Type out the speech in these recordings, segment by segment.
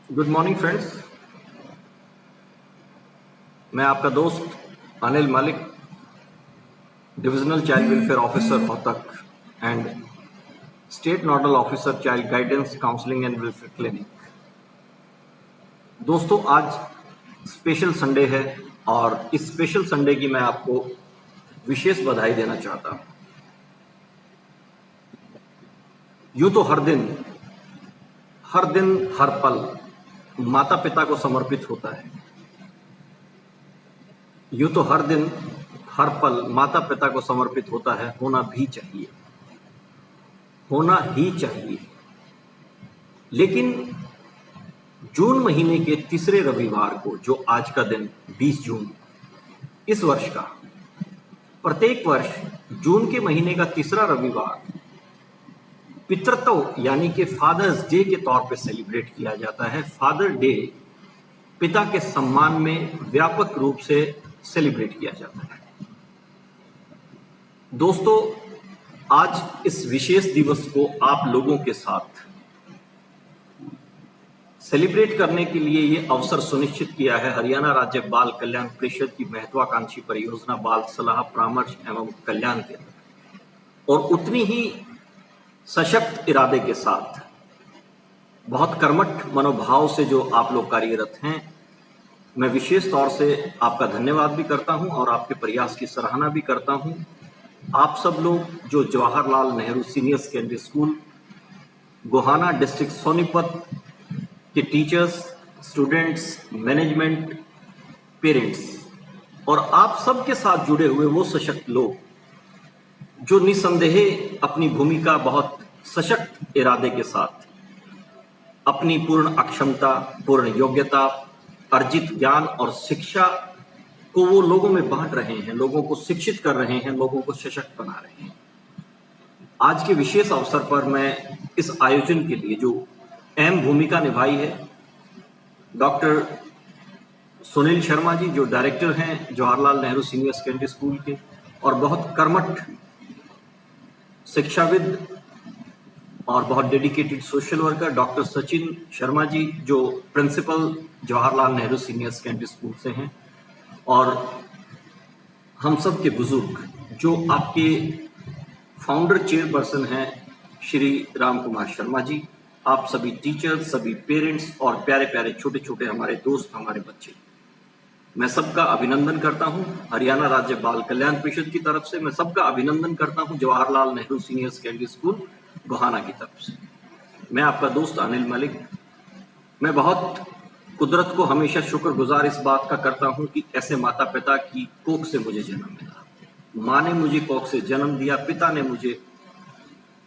Good morning friends. मैं आपका दोस्त Anil Malik, divisional child welfare officer Rohtak and state nodal officer child guidance counselling and welfare clinic. दोस्तों, आज special Sunday है और इस स्पेशल संडे की मैं आपको विशेष बधाई देना चाहता हूं। यूं तो हर दिन हर पल माता पिता को समर्पित होता है। यूं तो हर दिन हर पल माता पिता को समर्पित होता है, होना ही चाहिए। लेकिन जून महीने के तीसरे रविवार को, जो आज का दिन 20 जून इस वर्ष का, प्रत्येक वर्ष जून के महीने का तीसरा रविवार पितृत्व यानी कि फादर्स डे के तौर पे सेलिब्रेट किया जाता है। फादर डे पिता के सम्मान में व्यापक रूप से सेलिब्रेट किया जाता है। दोस्तों, आज इस विशेष दिवस को आप लोगों के साथ सेलिब्रेट करने के लिए ये अवसर सुनिश्चित किया है हरियाणा राज्य बाल कल्याण परिषद की महत्वाकांक्षी परियोजना बाल सलाह परामर्श एवं कल्याण के, और उतनी ही सशक्त इरादे के साथ, बहुत कर्मठ मनोभाव से जो आप लोग कार्यरत हैं, मैं विशेष तौर से आपका धन्यवाद भी करता हूं और आपके प्रयास की सराहना भी करता हूं। आप सब लोग जो Jawaharlal Nehru senior secondary school Gohana district Sonipat के टीचर्स, स्टूडेंट्स, मैनेजमेंट, पेरेंट्स और आप सबके साथ जुड़े हुए वो सशक्त लोग जो निसंदेह अपनी भूमिका बहुत सशक्त इरादे के साथ, अपनी पूर्ण अक्षमता, पूर्ण योग्यता, अर्जित ज्ञान और शिक्षा को वो लोगों में बांट रहे हैं, लोगों को शिक्षित कर रहे हैं, लोगों को सशक्त बना रहे हैं। आज के विशेष अवसर पर मैं इस आयोजन के लिए जो अहम भूमिका निभाई है, डॉक्टर सुनील शर्मा जी जो डायरेक्टर हैं Jawaharlal Nehru senior secondary school के और बहुत कर्मठ शिक्षाविद और बहुत dedicated social worker, doctor Sachin Sharma ji जो principal Jawaharlal Nehru senior secondary school से हैं, और हम सब के बुजुर्ग जो आपके फाउंडर चेयरपर्सन हैं श्री राम कुमार शर्मा जी, आप सभी टीचर्स, सभी पेरेंट्स और प्यारे प्यारे छोटे छोटे हमारे दोस्त, हमारे बच्चे, मैं सबका अभिनंदन करता हूं। हरियाणा राज्य बाल कल्याण परिषद की तरफ से मैं सबका अभिनंदन करता हूं, Jawaharlal Nehru senior secondary school Gohana की तरफ से। मैं आपका दोस्त अनिल मलिक। मैं बहुत कुदरत को हमेशा शुक्रगुजार इस बात का करता हूं कि ऐसे माता पिता की कोख से मुझे जन्म मिला। माँ ने मुझे कोख से जन्म दिया, पिता ने मुझे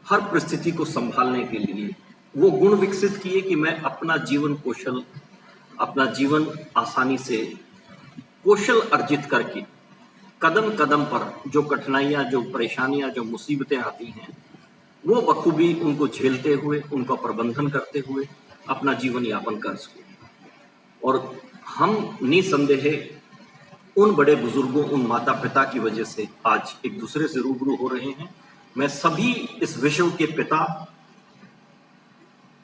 हर परिस्थिति को संभालने के लिए वो गुण विकसित किए कि मैं अपना जीवन आसानी से कौशल अर्जित करके कदम कदम पर जो कठिनाइयां, जो परेशानियां, जो मुसीबतें आती हैं, वो बखूबी उनको झेलते हुए, उनका प्रबंधन करते हुए अपना जीवन यापन कर सके। और हम निसंदेह उन बड़े बुजुर्गों, उन माता पिता की वजह से आज एक दूसरे से रूबरू हो रहे हैं। मैं सभी इस विश्व के पिता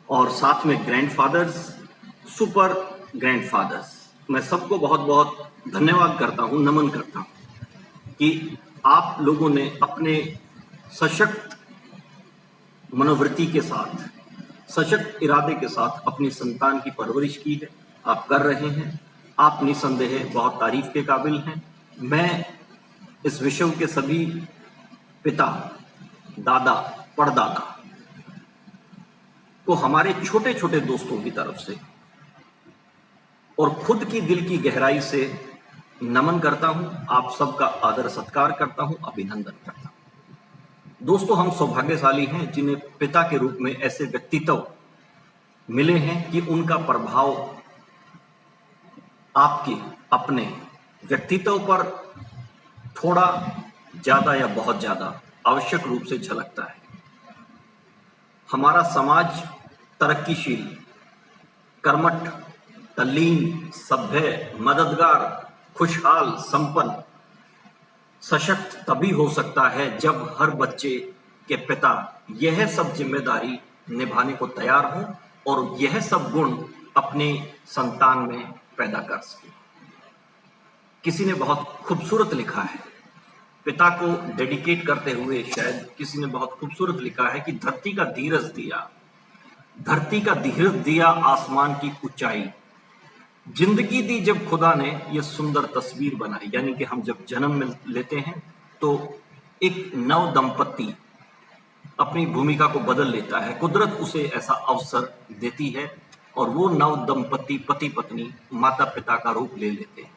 और साथ में ग्रैंडफादर्स, सुपर ग्रैंडफादर्स, मैं सबको बहुत बहुत धन्यवाद करता हूं, नमन करता हूं कि आप लोगों ने अपने सशक्त मनोवृत्ति के साथ, सशक्त इरादे के साथ अपनी संतान की परवरिश की है, आप कर रहे हैं। आप निसंदेह बहुत तारीफ के काबिल हैं। मैं इस विश्व के सभी पिता, दादा, परदादा को हमारे छोटे छोटे दोस्तों की तरफ से और खुद की दिल की गहराई से नमन करता हूं, आप सबका आदर सत्कार करता हूं, अभिनंदन करता हूं। दोस्तों, हम सौभाग्यशाली हैं जिन्हें पिता के रूप में ऐसे व्यक्तित्व मिले हैं कि उनका प्रभाव आपके अपने व्यक्तित्व पर थोड़ा ज्यादा या बहुत ज्यादा आवश्यक रूप से झलकता है। हमारा समाज तरक्कीशील, कर्मठ, तल्लीन, सभ्य, मददगार, खुशहाल, संपन्न, सशक्त तभी हो सकता है जब हर बच्चे के पिता यह सब जिम्मेदारी निभाने को तैयार हों और यह सब गुण अपने संतान में पैदा कर सके। किसी ने बहुत खूबसूरत लिखा है, पिता को डेडिकेट करते हुए शायद किसी ने बहुत खूबसूरत लिखा है कि धरती का धीरज दिया, धरती का धीरज दिया आसमान की ऊंचाई, जिंदगी दी जब खुदा ने ये सुंदर तस्वीर बनाई। यानी कि हम जब जन्म लेते हैं तो एक नव दंपति अपनी भूमिका को बदल लेता है, कुदरत उसे ऐसा अवसर देती है और वो नव दंपति पति पत्नी माता पिता का रूप ले लेते हैं।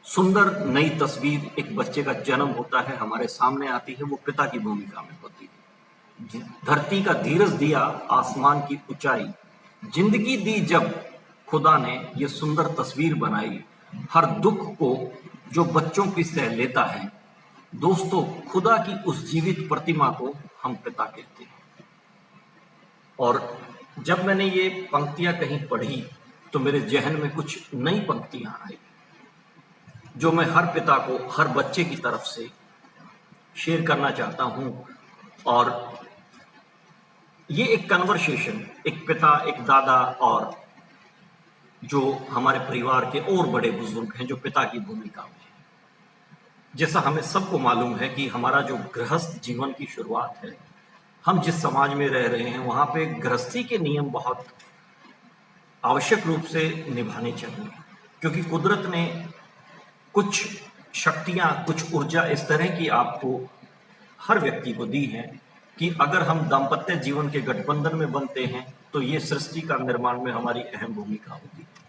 सुंदर नई तस्वीर एक बच्चे का जन्म होता है, हमारे सामने आती है, वो पिता की भूमिका में होती है। धरती का धीरज दिया आसमान की ऊंचाई, जिंदगी दी जब खुदा ने ये सुंदर तस्वीर बनाई, हर दुख को जो बच्चों की सह लेता है। दोस्तों, खुदा की उस जीवित प्रतिमा को हम पिता कहते हैं। और जब मैंने ये पंक्तियां कहीं पढ़ी तो मेरे जहन में कुछ नई पंक्तियां आई जो मैं हर पिता को, हर बच्चे की तरफ से शेयर करना चाहता हूं। और ये एक कन्वर्सेशन, एक पिता, एक दादा और जो हमारे परिवार के और बड़े बुजुर्ग हैं जो पिता की भूमिका में हैं। जैसा हमें सबको मालूम है कि हमारा जो गृहस्थ जीवन की शुरुआत है, हम जिस समाज में रह रहे हैं वहां पे गृहस्थी के नियम बहुत आवश्यक रूप से निभाने चाहिए, क्योंकि कुदरत ने कुछ शक्तियां, कुछ ऊर्जा इस तरह की आपको हर व्यक्ति को दी है कि अगर हम दाम्पत्य जीवन के गठबंधन में बनते हैं तो ये सृष्टि का निर्माण में हमारी अहम भूमिका होती है।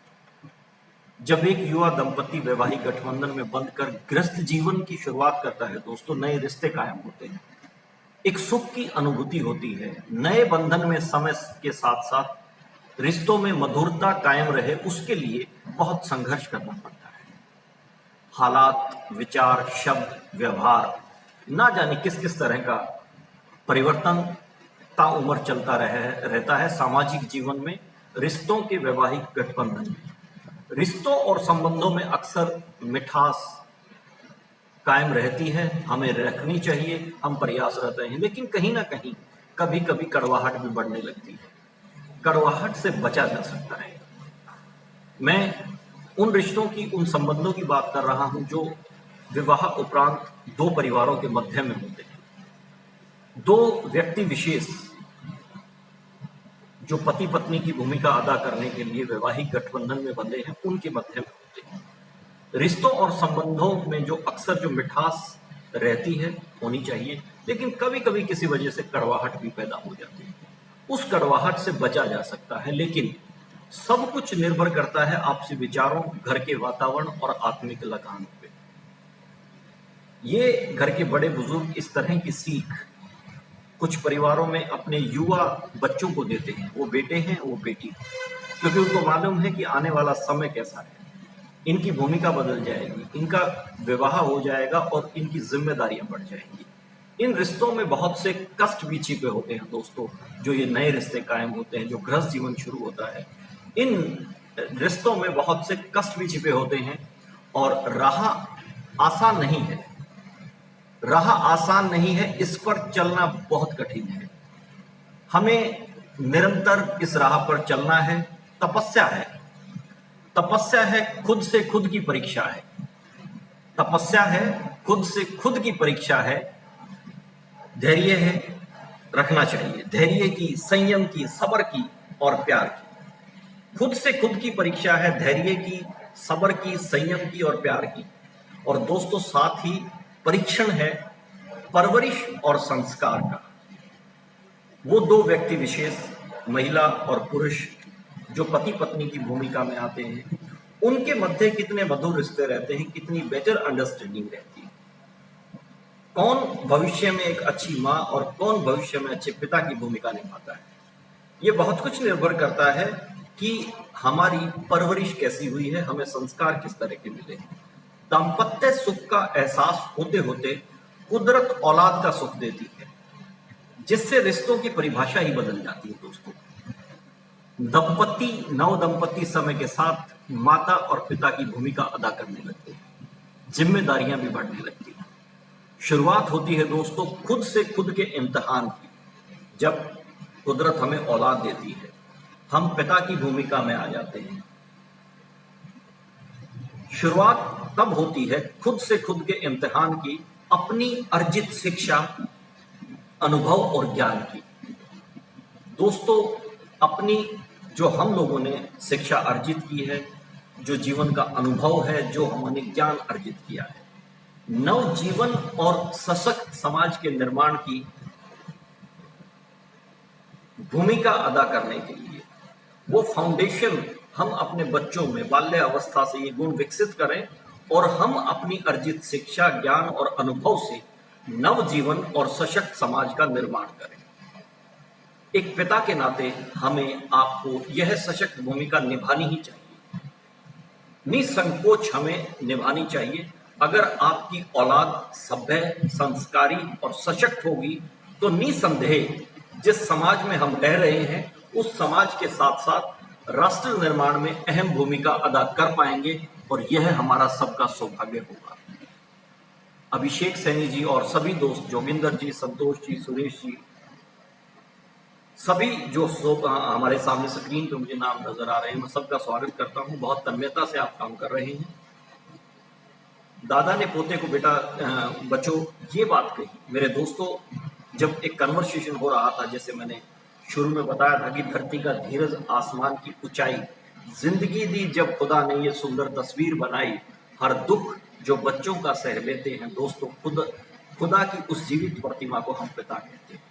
जब एक युवा दंपति वैवाहिक गठबंधन में बंधकर गृहस्थ जीवन की शुरुआत करता है दोस्तों, नए रिश्ते कायम होते हैं, एक सुख की अनुभूति होती है। नए बंधन में समय के साथ साथ रिश्तों में मधुरता कायम रहे, उसके लिए बहुत संघर्ष करना पड़ता है। हालात, विचार, शब्द, व्यवहार, ना जाने किस किस तरह का परिवर्तन ताउम्र चलता रहता है सामाजिक जीवन में, रिश्तों के वैवाहिक गठबंधन में। रिश्तों और संबंधों में अक्सर मिठास कायम रहती है, हमें रखनी चाहिए, हम प्रयासरत हैं, लेकिन कहीं ना कहीं कभी कभी कड़वाहट भी बढ़ने लगती है। कड़वाहट से बचा जा सकता है। मैं उन रिश्तों की, उन संबंधों की बात कर रहा हूं जो विवाह उपरांत दो परिवारों के मध्य में होते हैं। दो व्यक्ति विशेष जो पति पत्नी की भूमिका अदा करने के लिए वैवाहिक गठबंधन में बंधे हैं, उनके मध्य में होते हैं। रिश्तों और संबंधों में जो अक्सर जो मिठास रहती है होनी चाहिए, लेकिन कभी कभी किसी वजह से कड़वाहट भी पैदा हो जाती है। उस कड़वाहट से बचा जा सकता है, लेकिन सब कुछ निर्भर करता है आपसी विचारों, घर के वातावरण और आत्मिक लगान पे। ये घर के बड़े बुजुर्ग इस तरह की सीख कुछ परिवारों में अपने युवा बच्चों को देते हैं, वो बेटे हैं, वो बेटी है, क्योंकि उनको मालूम है कि आने वाला समय कैसा है, इनकी भूमिका बदल जाएगी, इनका विवाह हो जाएगा और इनकी जिम्मेदारियां बढ़ जाएंगी। इन रिश्तों में बहुत से कष्ट भी छिपे होते हैं दोस्तों, जो ये नए रिश्ते कायम होते हैं, जो गृहस्थ जीवन शुरू होता है, इन रिश्तों में बहुत से कष्ट भी छिपे होते हैं और राह आसान नहीं है। राह आसान नहीं है, इस पर चलना बहुत कठिन है। हमें निरंतर इस राह पर चलना है। तपस्या है, तपस्या है, खुद से खुद की परीक्षा है। तपस्या है, खुद से खुद की परीक्षा है। धैर्य है, रखना चाहिए, धैर्य की, संयम की, सब्र की और प्यार की। खुद से खुद की परीक्षा है, धैर्य की, सब्र की, संयम की और प्यार की। और दोस्तों, साथ ही परीक्षण है परवरिश और संस्कार का। वो दो व्यक्ति विशेष, महिला और पुरुष, जो पति पत्नी की भूमिका में आते हैं, उनके मध्य कितने मधुर रिश्ते रहते हैं, कितनी बेटर अंडरस्टैंडिंग रहती है। कौन भविष्य में एक अच्छी माँ और कौन भविष्य में अच्छे पिता की भूमिका निभाता है, ये बहुत कुछ निर्भर करता है कि हमारी परवरिश कैसी हुई है, हमें संस्कार किस तरह के मिले हैं। दाम्पत्य सुख का एहसास होते होते कुदरत औलाद का सुख देती है, जिससे रिश्तों की परिभाषा ही बदल जाती है दोस्तों। दंपति, नव दंपति समय के साथ माता और पिता की भूमिका अदा करने लगते हैं, जिम्मेदारियां भी बढ़ने लगती हैं। शुरुआत होती है दोस्तों खुद से खुद के इम्तिहान की, जब कुदरत हमें औलाद देती है। हम पिता की भूमिका में आ जाते हैं। शुरुआत तब होती है खुद से खुद के इम्तिहान की, अपनी अर्जित शिक्षा, अनुभव और ज्ञान की। दोस्तों, अपनी जो हम लोगों ने शिक्षा अर्जित की है, जो जीवन का अनुभव है, जो हमने ज्ञान अर्जित किया है, नव जीवन और सशक्त समाज के निर्माण की भूमिका अदा करने के लिए वो फाउंडेशन हम अपने बच्चों में बाल्य अवस्था से ये गुण विकसित करें और हम अपनी अर्जित शिक्षा, ज्ञान और अनुभव से नव जीवन और सशक्त समाज का निर्माण करें। एक पिता के नाते हमें आपको यह सशक्त भूमिका निभानी ही चाहिए, निसंकोच हमें निभानी चाहिए। अगर आपकी औलाद सभ्य, संस्कारी और सशक्त होगी तो निसंदेह जिस समाज में हम रह रहे हैं उस समाज के साथ साथ राष्ट्र निर्माण में अहम भूमिका अदा कर पाएंगे और यह हमारा सबका सौभाग्य होगा। अभिषेक सैनी जी और सभी दोस्त, जोगिंदर जी, संतोष जी, सुरेश जी, सभी जो हमारे सामने स्क्रीन पे मुझे नाम नजर आ रहे हैं, मैं सबका स्वागत करता हूं। बहुत तन्मयता से आप काम कर रहे हैं। दादा ने पोते को बेटा बच्चों ये बात कही। मेरे दोस्तों, जब एक कन्वर्सेशन हो रहा था, जैसे मैंने शुरू में बताया था कि धरती का धीरज, आसमान की ऊंचाई, जिंदगी दी जब खुदा ने ये सुंदर तस्वीर बनाई, हर दुख जो बच्चों का सह लेते हैं। दोस्तों, खुदा की उस जीवित प्रतिमा को हम पिता कहते हैं।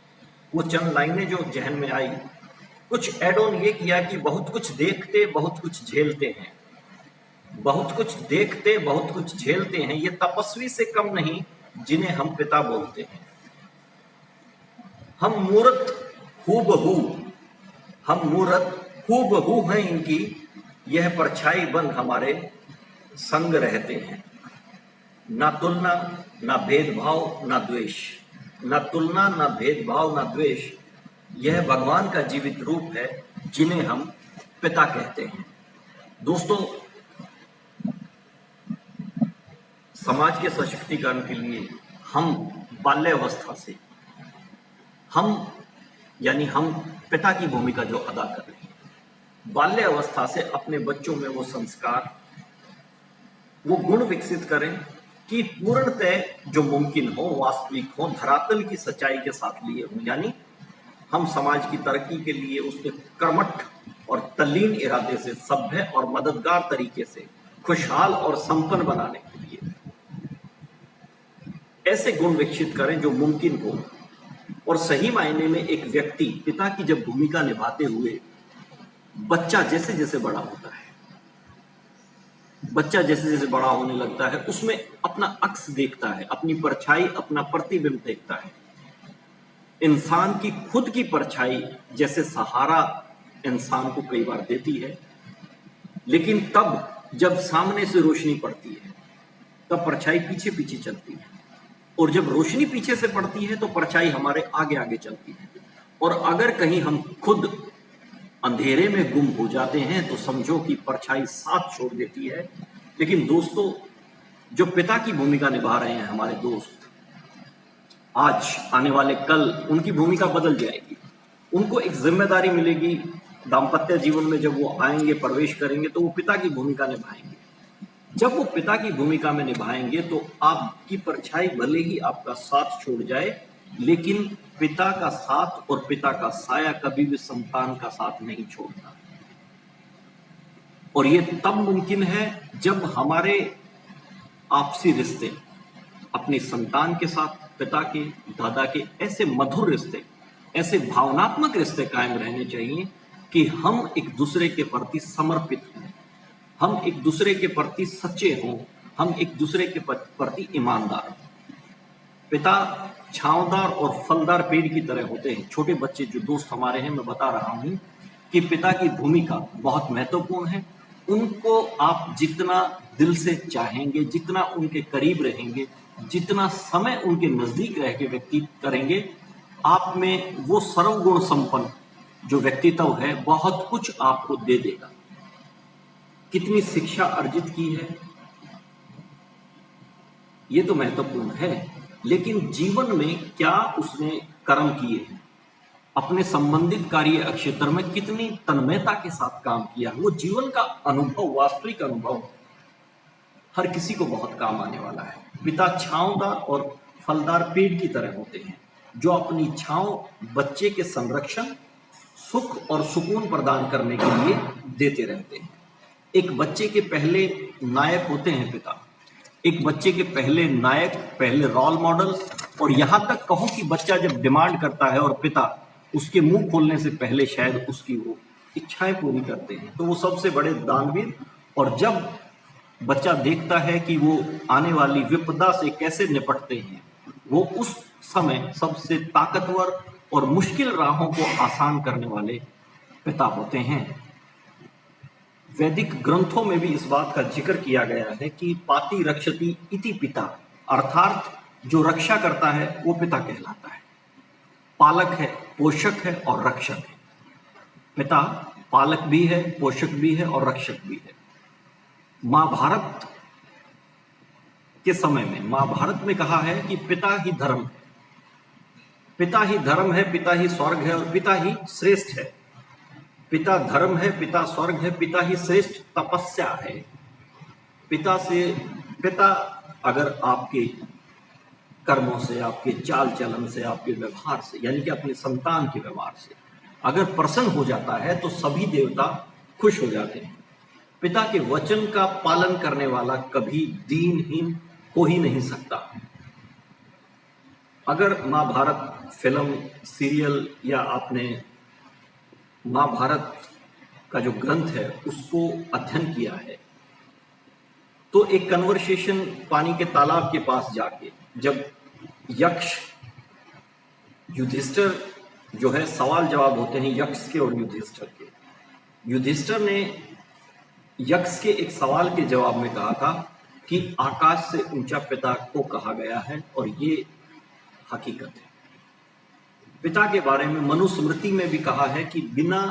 वो चंद लाइनें जो जहन में आई, कुछ एड ऑन ये किया कि बहुत कुछ देखते, बहुत कुछ झेलते हैं। बहुत कुछ देखते, बहुत कुछ झेलते हैं, ये तपस्वी से कम नहीं जिन्हें हम पिता बोलते हैं। हम मूर्त हूबहू हैं इनकी, यह परछाई बन हमारे संग रहते हैं। ना तुलना, ना भेदभाव, ना द्वेष। ना तुलना, ना भेदभाव, ना द्वेष, यह भगवान का जीवित रूप है जिन्हें हम पिता कहते हैं। दोस्तों, समाज के सशक्तिकरण के लिए हम बाल्यावस्था से हम पिता की भूमिका जो अदा कर रहे हैं, बाल्य अवस्था से अपने बच्चों में वो संस्कार, वो गुण विकसित करें कि पूर्णतः जो मुमकिन हो, वास्तविक हो, धरातल की सच्चाई के साथ लिए हो। यानी हम समाज की तरक्की के लिए उसके कर्मठ और तल्लीन इरादे से, सभ्य और मददगार तरीके से खुशहाल और संपन्न बनाने के लिए ऐसे गुण विकसित करें जो मुमकिन हो। और सही मायने में एक व्यक्ति पिता की जब भूमिका निभाते हुए बच्चा जैसे जैसे बड़ा होता है, बच्चा जैसे जैसे बड़ा होने लगता है, उसमें अपना अक्स देखता है, अपनी परछाई, अपना प्रतिबिंब देखता है। इंसान की खुद की परछाई जैसे सहारा इंसान को कई बार देती है, लेकिन तब जब सामने से रोशनी पड़ती है तब परछाई पीछे पीछे चलती है, और जब रोशनी पीछे से पड़ती है तो परछाई हमारे आगे आगे चलती है। और अगर कहीं हम खुद अंधेरे में गुम हो जाते हैं तो समझो कि परछाई साथ छोड़ देती है। लेकिन दोस्तों, जो पिता की भूमिका निभा रहे हैं हमारे दोस्त, आज आने वाले कल उनकी भूमिका बदल जाएगी। उनको एक जिम्मेदारी मिलेगी। दाम्पत्य जीवन में जब वो आएंगे, प्रवेश करेंगे, तो वो पिता की भूमिका निभाएंगे। जब वो पिता की भूमिका में निभाएंगे तो आपकी परछाई भले ही आपका साथ छोड़ जाए, लेकिन पिता का साथ और पिता का साया कभी भी संतान का साथ नहीं छोड़ता। और ये तब मुमकिन है जब हमारे आपसी रिश्ते अपनी संतान के साथ, पिता के, दादा के, ऐसे मधुर रिश्ते, ऐसे भावनात्मक रिश्ते कायम रहने चाहिए कि हम एक दूसरे के प्रति समर्पित हों, हम एक दूसरे के प्रति सच्चे हों, हम एक दूसरे के प्रति ईमानदार हों। पिता छांवदार और फलदार पेड़ की तरह होते हैं। छोटे बच्चे जो दोस्त हमारे हैं, मैं बता रहा हूं कि पिता की भूमिका बहुत महत्वपूर्ण है। उनको आप जितना दिल से चाहेंगे, जितना उनके करीब रहेंगे, जितना समय उनके नजदीक रह के व्यतीत करेंगे, आप में वो सर्वगुण संपन्न जो व्यक्तित्व है बहुत कुछ आपको दे देगा। कितनी शिक्षा अर्जित की है ये तो महत्वपूर्ण है, लेकिन जीवन में क्या उसने कर्म किए हैं, अपने संबंधित कार्य क्षेत्र में कितनी तन्मयता के साथ काम किया। वो जीवन का अनुभव, वास्तविक अनुभव हर किसी को बहुत काम आने वाला है। पिता छांवदार और फलदार पेड़ की तरह होते हैं, जो अपनी छांव बच्चे के संरक्षण, सुख और सुकून प्रदान करने के लिए देते रहते हैं। एक बच्चे के पहले नायक होते हैं पिता। एक बच्चे के पहले नायक, पहले रोल मॉडल, और यहां तक कहो कि बच्चा जब डिमांड करता है और पिता उसके मुंह खोलने से पहले शायद उसकी वो इच्छाएं पूरी करते हैं, तो वो सबसे बड़े दानवीर। और जब बच्चा देखता है कि वो आने वाली विपदा से कैसे निपटते हैं, वो उस समय सबसे ताकतवर और मुश्किल राहों को आसान करने वाले पिता होते हैं। वैदिक ग्रंथों में भी इस बात का जिक्र किया गया है कि पाति रक्षति इति पिता, अर्थात जो रक्षा करता है वो पिता कहलाता है। पालक है, पोषक है और रक्षक है। पिता पालक भी है, पोषक भी है और रक्षक भी है। महाभारत के समय में, महाभारत में कहा है कि पिता ही धर्म है, पिता ही धर्म है, पिता ही स्वर्ग है और पिता ही श्रेष्ठ है। पिता धर्म है, पिता स्वर्ग है, पिता ही श्रेष्ठ तपस्या है। पिता अगर आपके कर्मों से, आपके चाल चलन से, आपके व्यवहार से, यानी कि अपने संतान के व्यवहार से अगर प्रसन्न हो जाता है तो सभी देवता खुश हो जाते हैं। पिता के वचन का पालन करने वाला कभी दीनहीन हो ही नहीं सकता। अगर महाभारत फिल्म, सीरियल या आपने महाभारत का जो ग्रंथ है उसको अध्ययन किया है, तो एक कन्वर्सेशन पानी के तालाब के पास जाके जब यक्ष युधिष्ठिर जो है, सवाल जवाब होते हैं यक्ष के और युधिष्ठिर के। युधिष्ठिर ने यक्ष के एक सवाल के जवाब में कहा था कि आकाश से ऊंचा पिता को कहा गया है और ये हकीकत है। पिता के बारे में मनुस्मृति में भी कहा है कि बिना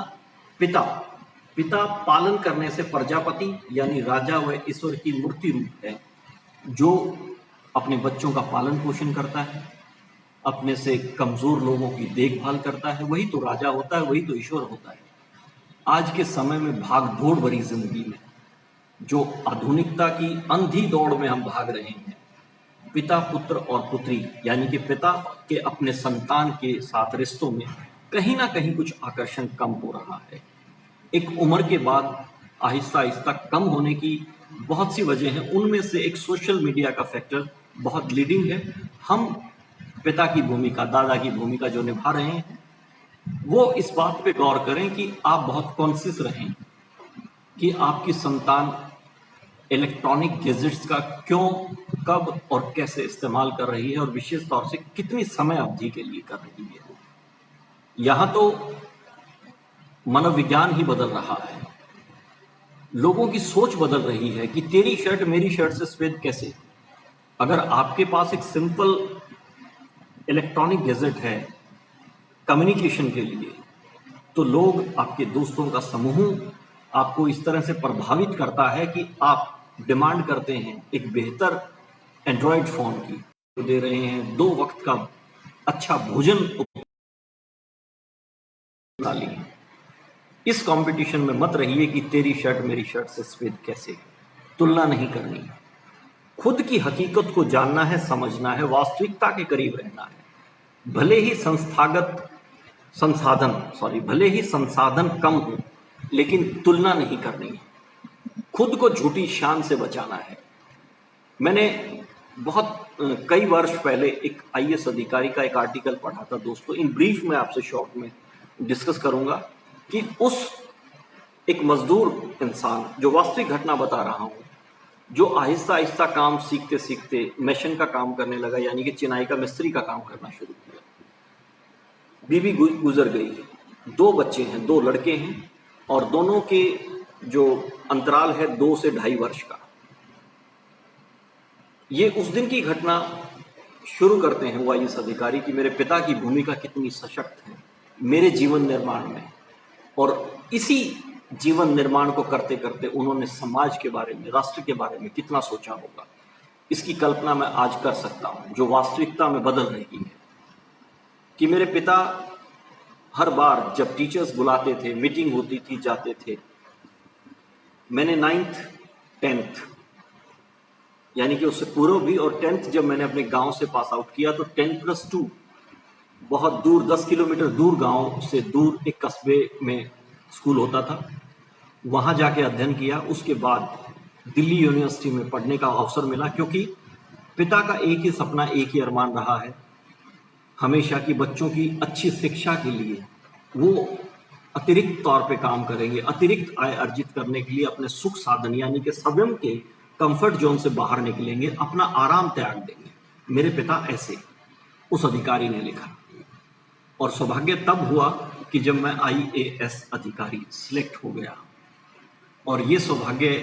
पिता पालन करने से प्रजापति यानी राजा व ईश्वर की मूर्ति रूप है, जो अपने बच्चों का पालन पोषण करता है, अपने से कमजोर लोगों की देखभाल करता है, वही तो राजा होता है, वही तो ईश्वर होता है। आज के समय में भाग दौड़ भरी जिंदगी में, जो आधुनिकता की अंधी दौड़ में हम भाग रहे हैं, पिता, पुत्र और पुत्री यानी कि पिता के अपने संतान के साथ रिश्तों में कहीं ना कहीं कुछ आकर्षण कम हो रहा है। एक उम्र के बाद आहिस्ता आहिस्ता कम होने की बहुत सी वजह हैं। उनमें से एक सोशल मीडिया का फैक्टर बहुत लीडिंग है। हम पिता की भूमिका, दादा की भूमिका जो निभा रहे हैं, वो इस बात पे गौर करें कि आप बहुत कॉन्शियस रहें कि आपकी संतान इलेक्ट्रॉनिक गैजेट्स का क्यों, कब और कैसे इस्तेमाल कर रही है और विशेष तौर से कितनी समय अवधि के लिए कर रही है। यहां तो मनोविज्ञान ही बदल रहा है, लोगों की सोच बदल रही है कि तेरी शर्ट मेरी शर्ट से सफेद कैसे। अगर आपके पास एक सिंपल इलेक्ट्रॉनिक गैजेट है कम्युनिकेशन के लिए, तो लोग, आपके दोस्तों का समूह आपको इस तरह से प्रभावित करता है कि आप डिमांड करते हैं एक बेहतर एंड्रॉयड फोन की, दे रहे हैं 2 वक्त का अच्छा भोजन डालिए। इस कंपटीशन में मत रहिए कि तेरी शर्ट मेरी शर्ट से सफेद कैसे। तुलना नहीं करनी, खुद की हकीकत को जानना है, समझना है, वास्तविकता के करीब रहना है। भले ही संसाधन कम हो, लेकिन तुलना नहीं करनी है। खुद को झूठी शान से बचाना है। मैंने कई वर्ष पहले एक आईएएस अधिकारी का एक आर्टिकल पढ़ा था दोस्तों। इन ब्रीफ में आपसे शॉर्ट में डिस्कस करूंगा कि उस एक मजदूर इंसान, जो वास्तविक घटना बता रहा हूं, जो आहिस्ता आहिस्ता काम सीखते सीखते मेशन का काम करने लगा, यानी कि चिनाई का मिस्त्री का काम करना शुरू किया। बीवी गुजर गई, 2 बच्चे हैं, 2 लड़के हैं और दोनों के जो अंतराल है 2 से 2.5 वर्ष का। ये उस दिन की घटना शुरू करते हैं वो आईएएस अधिकारी कि मेरे पिता की भूमिका कितनी सशक्त है मेरे जीवन निर्माण में, और इसी जीवन निर्माण को करते करते उन्होंने समाज के बारे में, राष्ट्र के बारे में कितना सोचा होगा, इसकी कल्पना मैं आज कर सकता हूं, जो वास्तविकता में बदल रही है। कि मेरे पिता हर बार जब टीचर्स बुलाते थे, मीटिंग होती थी, जाते थे। मैंने 9th 10th यानी कि उससे पूर्व भी, और 10th जब मैंने अपने गांव से पास आउट किया तो 10+2 बहुत दूर 10 किलोमीटर दूर, गांव से दूर एक कस्बे में स्कूल होता था, वहां जाके अध्ययन किया। उसके बाद दिल्ली यूनिवर्सिटी में पढ़ने का अवसर मिला, क्योंकि पिता का एक ही सपना, एक ही अरमान रहा है हमेशा कि बच्चों की अच्छी शिक्षा के लिए वो अतिरिक्त तौर पे काम करेंगे, अतिरिक्त आय अर्जित करने के लिए अपने सुख साधन यानी कि स्वयं के कंफर्ट जोन से बाहर निकलेंगे, अपना आराम त्याग देंगे। मेरे पिता ऐसे, उस अधिकारी ने लिखा। और सौभाग्य तब हुआ कि जब मैं IAS अधिकारी सिलेक्ट हो गया, और ये सौभाग्य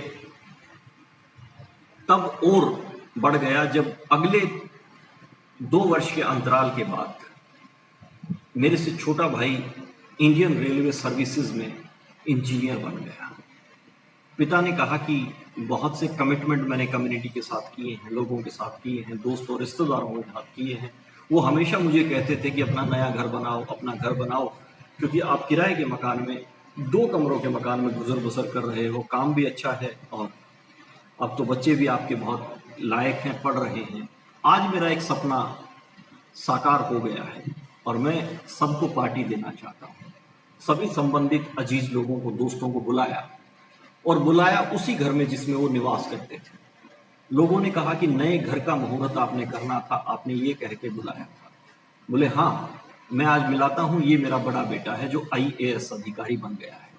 तब और बढ़ गया जब अगले 2 वर्ष के अंतराल के बाद मेरे से छोटा भाई इंडियन रेलवे सर्विसेज में इंजीनियर बन गया। पिता ने कहा कि बहुत से कमिटमेंट मैंने कम्युनिटी के साथ किए हैं, लोगों के साथ किए हैं, दोस्तों रिश्तेदारों के साथ किए हैं। वो हमेशा मुझे कहते थे कि अपना नया घर बनाओ, अपना घर बनाओ, क्योंकि आप किराए के मकान में, 2 कमरों के मकान में गुजर बसर कर रहे हो, काम भी अच्छा है और अब तो बच्चे भी आपके बहुत लायक हैं, पढ़ रहे हैं। आज मेरा एक सपना साकार हो गया है और मैं सबको पार्टी देना चाहता हूँ। सभी संबंधित अजीज लोगों को, दोस्तों को बुलाया, और बुलाया उसी घर में जिसमें वो निवास करते थे। लोगों ने कहा कि नए घर का मुहूर्त आपने करना था, आपने ये कह के बुलाया था। बोले हाँ, मैं आज मिलाता हूँ, ये मेरा बड़ा बेटा है जो IAS अधिकारी बन गया है।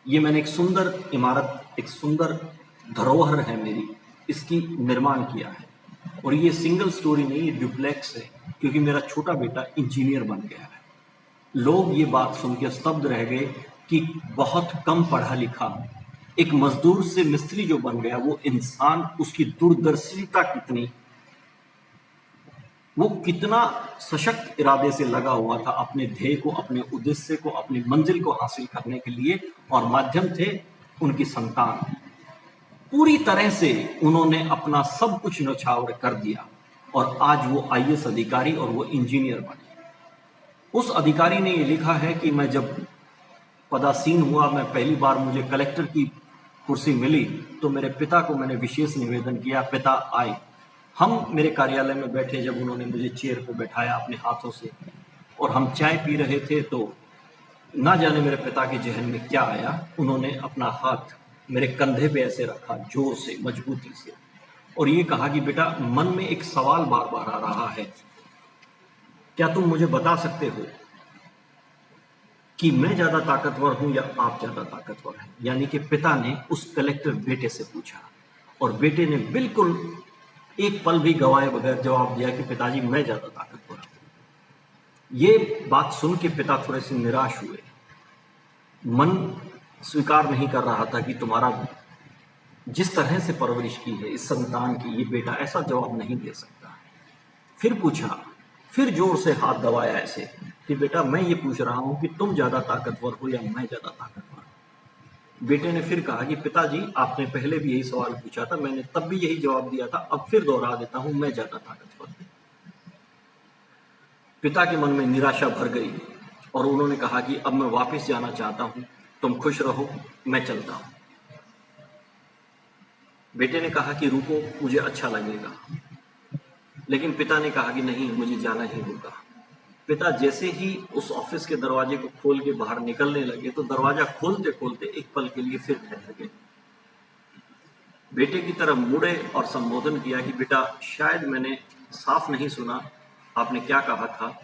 ये मैंने एक सुंदर इमारत, एक सुंदर धरोहर है मेरी, इसकी निर्माण किया है। और ये सिंगल स्टोरी नहीं, ये डुप्लेक्स है, क्योंकि मेरा छोटा बेटा इंजीनियर बन गया है। लोग ये बात सुन के स्तब्ध रह गए कि बहुत कम पढ़ा लिखा एक मजदूर से मिस्त्री जो बन गया, वो इंसान, उसकी दूरदर्शिता कितनी, वो कितना सशक्त इरादे से लगा हुआ था अपने ध्येय को, अपने उद्देश्य को, अपनी मंजिल को हासिल करने के लिए, और माध्यम थे उनकी संतान। पूरी तरह से उन्होंने अपना सब कुछ न्यौछावर कर दिया और आज वो IAS अधिकारी और वो इंजीनियर बने। उस अधिकारी ने ये लिखा है कि मैं जब पदासीन हुआ, मैं पहली बार मुझे कलेक्टर की कुर्सी मिली, तो मेरे पिता को मैंने विशेष निवेदन किया। पिता आए, हम मेरे कार्यालय में बैठे, जब उन्होंने मुझे चेयर पे बैठाया अपने हाथों से और हम चाय पी रहे थे, तो ना जाने मेरे पिता के जहन में क्या आया, उन्होंने अपना हाथ मेरे कंधे पे ऐसे रखा, जोर से, मजबूती से, और ये कहा कि बेटा, मन में एक सवाल बार बार आ रहा है, क्या तुम मुझे बता सकते हो कि मैं ज्यादा ताकतवर हूं या आप ज्यादा ताकतवर हैं? यानी कि पिता ने उस कलेक्टर बेटे से पूछा, और बेटे ने बिल्कुल एक पल भी गवाए बगैर जवाब दिया कि पिताजी, मैं ज्यादा ताकतवर हूं। ये बात सुन के पिता थोड़े से निराश हुए। मन स्वीकार नहीं कर रहा था कि तुम्हारा जिस तरह से परवरिश की है इस संतान की, ये बेटा ऐसा जवाब नहीं दे सकता। फिर पूछा, फिर जोर से हाथ दबाया ऐसे कि बेटा, मैं ये पूछ रहा हूं कि तुम ज्यादा ताकतवर हो या मैं ज्यादा ताकतवर हूं? बेटे ने फिर कहा कि पिताजी, आपने पहले भी यही सवाल पूछा था, मैंने तब भी यही जवाब दिया था, अब फिर दोहरा देता हूं, मैं ज्यादा ताकतवर हूं। पिता के मन में निराशा भर गई और उन्होंने कहा कि अब मैं वापस जाना चाहता हूं, तुम खुश रहो, मैं चलता हूं। बेटे ने कहा कि रुको, मुझे अच्छा लगेगा, लेकिन पिता ने कहा कि नहीं, मुझे जाना ही होगा। पिता जैसे ही उस ऑफिस के दरवाजे को खोल के बाहर निकलने लगे, तो दरवाजा खोलते खोलते एक पल के लिए फिर ठहर गए। बेटे की तरफ मुड़े और संबोधन किया कि बेटा, शायद मैंने साफ नहीं सुना, आपने क्या कहा था?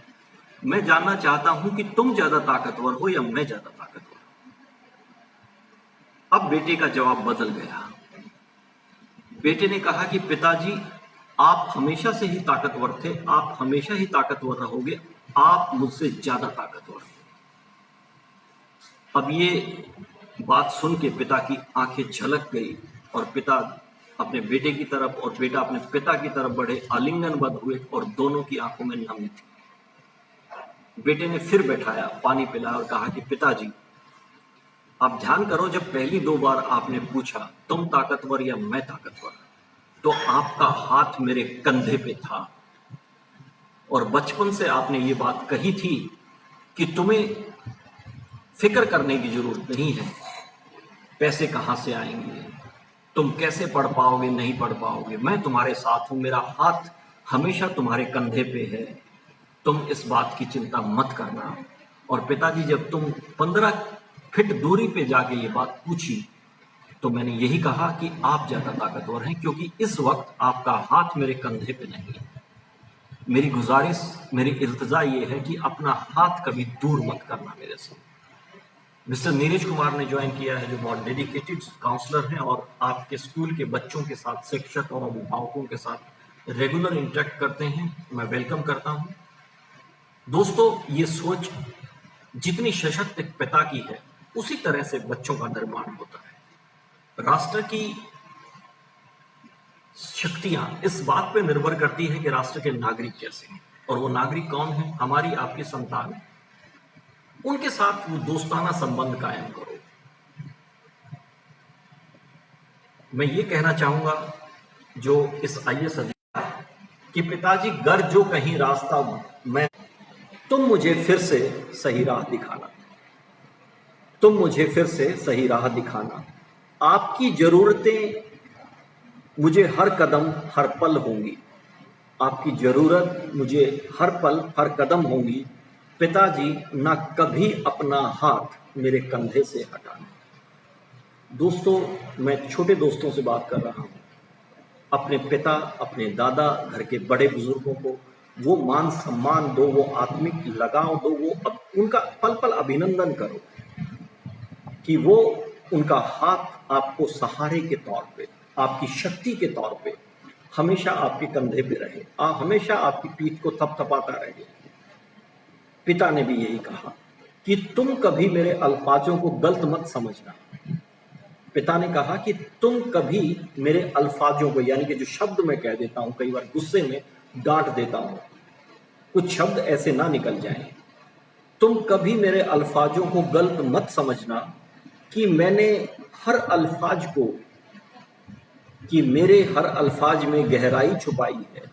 मैं जानना चाहता हूं कि तुम ज्यादा ताकतवर हो या मैं ज्यादा ताकतवर हूं। अब बेटे का जवाब बदल गया। बेटे ने कहा कि पिताजी, आप हमेशा से ही ताकतवर थे, आप हमेशा ही ताकतवर रहोगे, आप मुझसे ज्यादा ताकतवर हो। अब ये बात सुन के पिता की आंखें झलक गई और पिता अपने बेटे की तरफ और बेटा अपने पिता की तरफ बढ़े, आलिंगनबद्ध हुए और दोनों की आंखों में नमी थी। बेटे ने फिर बैठाया, पानी पिलाया और कहा कि पिताजी, आप ध्यान करो, जब पहली 2 बार आपने पूछा तुम ताकतवर या मैं ताकतवर, तो आपका हाथ मेरे कंधे पे था और बचपन से आपने ये बात कही थी कि तुम्हें फिक्र करने की जरूरत नहीं है। पैसे कहाँ से आएंगे, तुम कैसे पढ़ पाओगे, नहीं पढ़ पाओगे, मैं तुम्हारे साथ हूं, मेरा हाथ हमेशा तुम्हारे कंधे पे है, तुम इस बात की चिंता मत करना। और पिताजी जब तुम 15 फीट दूरी पे जाके ये बात पूछी तो मैंने यही कहा कि आप ज्यादा ताकतवर हैं, क्योंकि इस वक्त आपका हाथ मेरे कंधे पे नहीं है। मेरी गुजारिश, मेरी इल्तिजा ये है कि अपना हाथ कभी दूर मत करना मेरे से। मिस्टर नीरज कुमार ने ज्वाइन किया है, जो बहुत डेडिकेटेड काउंसलर हैं और आपके स्कूल के बच्चों के साथ, शिक्षक और अभिभावकों के साथ रेगुलर इंटरेक्ट करते हैं। मैं वेलकम करता हूं। दोस्तों, ये सोच जितनी सशक्त एक पिता की है, उसी तरह से बच्चों का निर्माण होता है। राष्ट्र की शक्तियां इस बात पे निर्भर करती है कि राष्ट्र के नागरिक कैसे हैं, और वो नागरिक कौन है? हमारी आपकी संतान है। उनके साथ वो दोस्ताना संबंध कायम करो। मैं ये कहना चाहूंगा जो इस आईएएस अधिकारी कि पिताजी, गर जो कहीं रास्ता मैं, तुम मुझे फिर से सही राह दिखाना, तुम मुझे फिर से सही राह दिखाना। आपकी जरूरतें मुझे हर कदम हर पल होंगी, आपकी जरूरत मुझे हर पल हर कदम होंगी। पिताजी, ना कभी अपना हाथ मेरे कंधे से हटाना। दोस्तों, मैं छोटे दोस्तों से बात कर रहा हूँ। अपने पिता, अपने दादा, घर के बड़े बुजुर्गों को वो मान सम्मान दो, वो आत्मिक लगाव दो, वो उनका पल पल अभिनंदन करो कि वो उनका हाथ आपको सहारे के तौर पे, आपकी शक्ति के तौर पे हमेशा आपके कंधे पे रहे, हमेशा आपकी पीठ को थपथपाता रहे। पिता ने भी यही कहा कि तुम कभी मेरे अल्फाजों को गलत मत समझना। पिता ने कहा कि तुम कभी मेरे अल्फाजों को, यानी कि जो शब्द मैं कह देता हूं, कई बार गुस्से में डांट देता हूं, कुछ शब्द ऐसे ना निकल जाएं, तुम कभी मेरे अल्फाजों को गलत मत समझना कि मैंने हर अल्फाज को, कि मेरे हर अल्फाज में गहराई छुपाई है।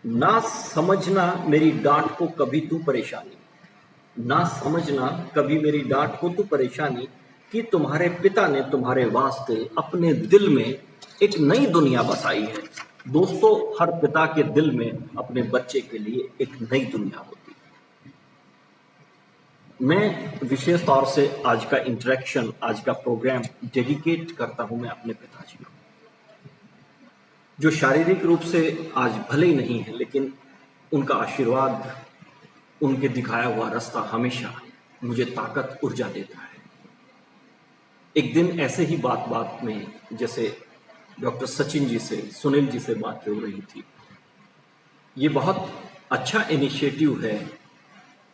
ना समझना मेरी डांट को कभी तू परेशानी, ना समझना कभी मेरी डांट को तू परेशानी, कि तुम्हारे पिता ने तुम्हारे वास्ते अपने दिल में एक नई दुनिया बसाई है। दोस्तों, हर पिता के दिल में अपने बच्चे के लिए एक नई दुनिया होती है। मैं विशेष तौर से आज का इंटरेक्शन, आज का प्रोग्राम डेडिकेट करता हूं मैं अपने पिताजी को, जो शारीरिक रूप से आज भले ही नहीं है, लेकिन उनका आशीर्वाद, उनके दिखाया हुआ रास्ता हमेशा मुझे ताकत, ऊर्जा देता है। एक दिन ऐसे ही बात बात में, जैसे डॉक्टर सचिन जी से, सुनील जी से बात हो रही थी, ये बहुत अच्छा इनिशिएटिव है।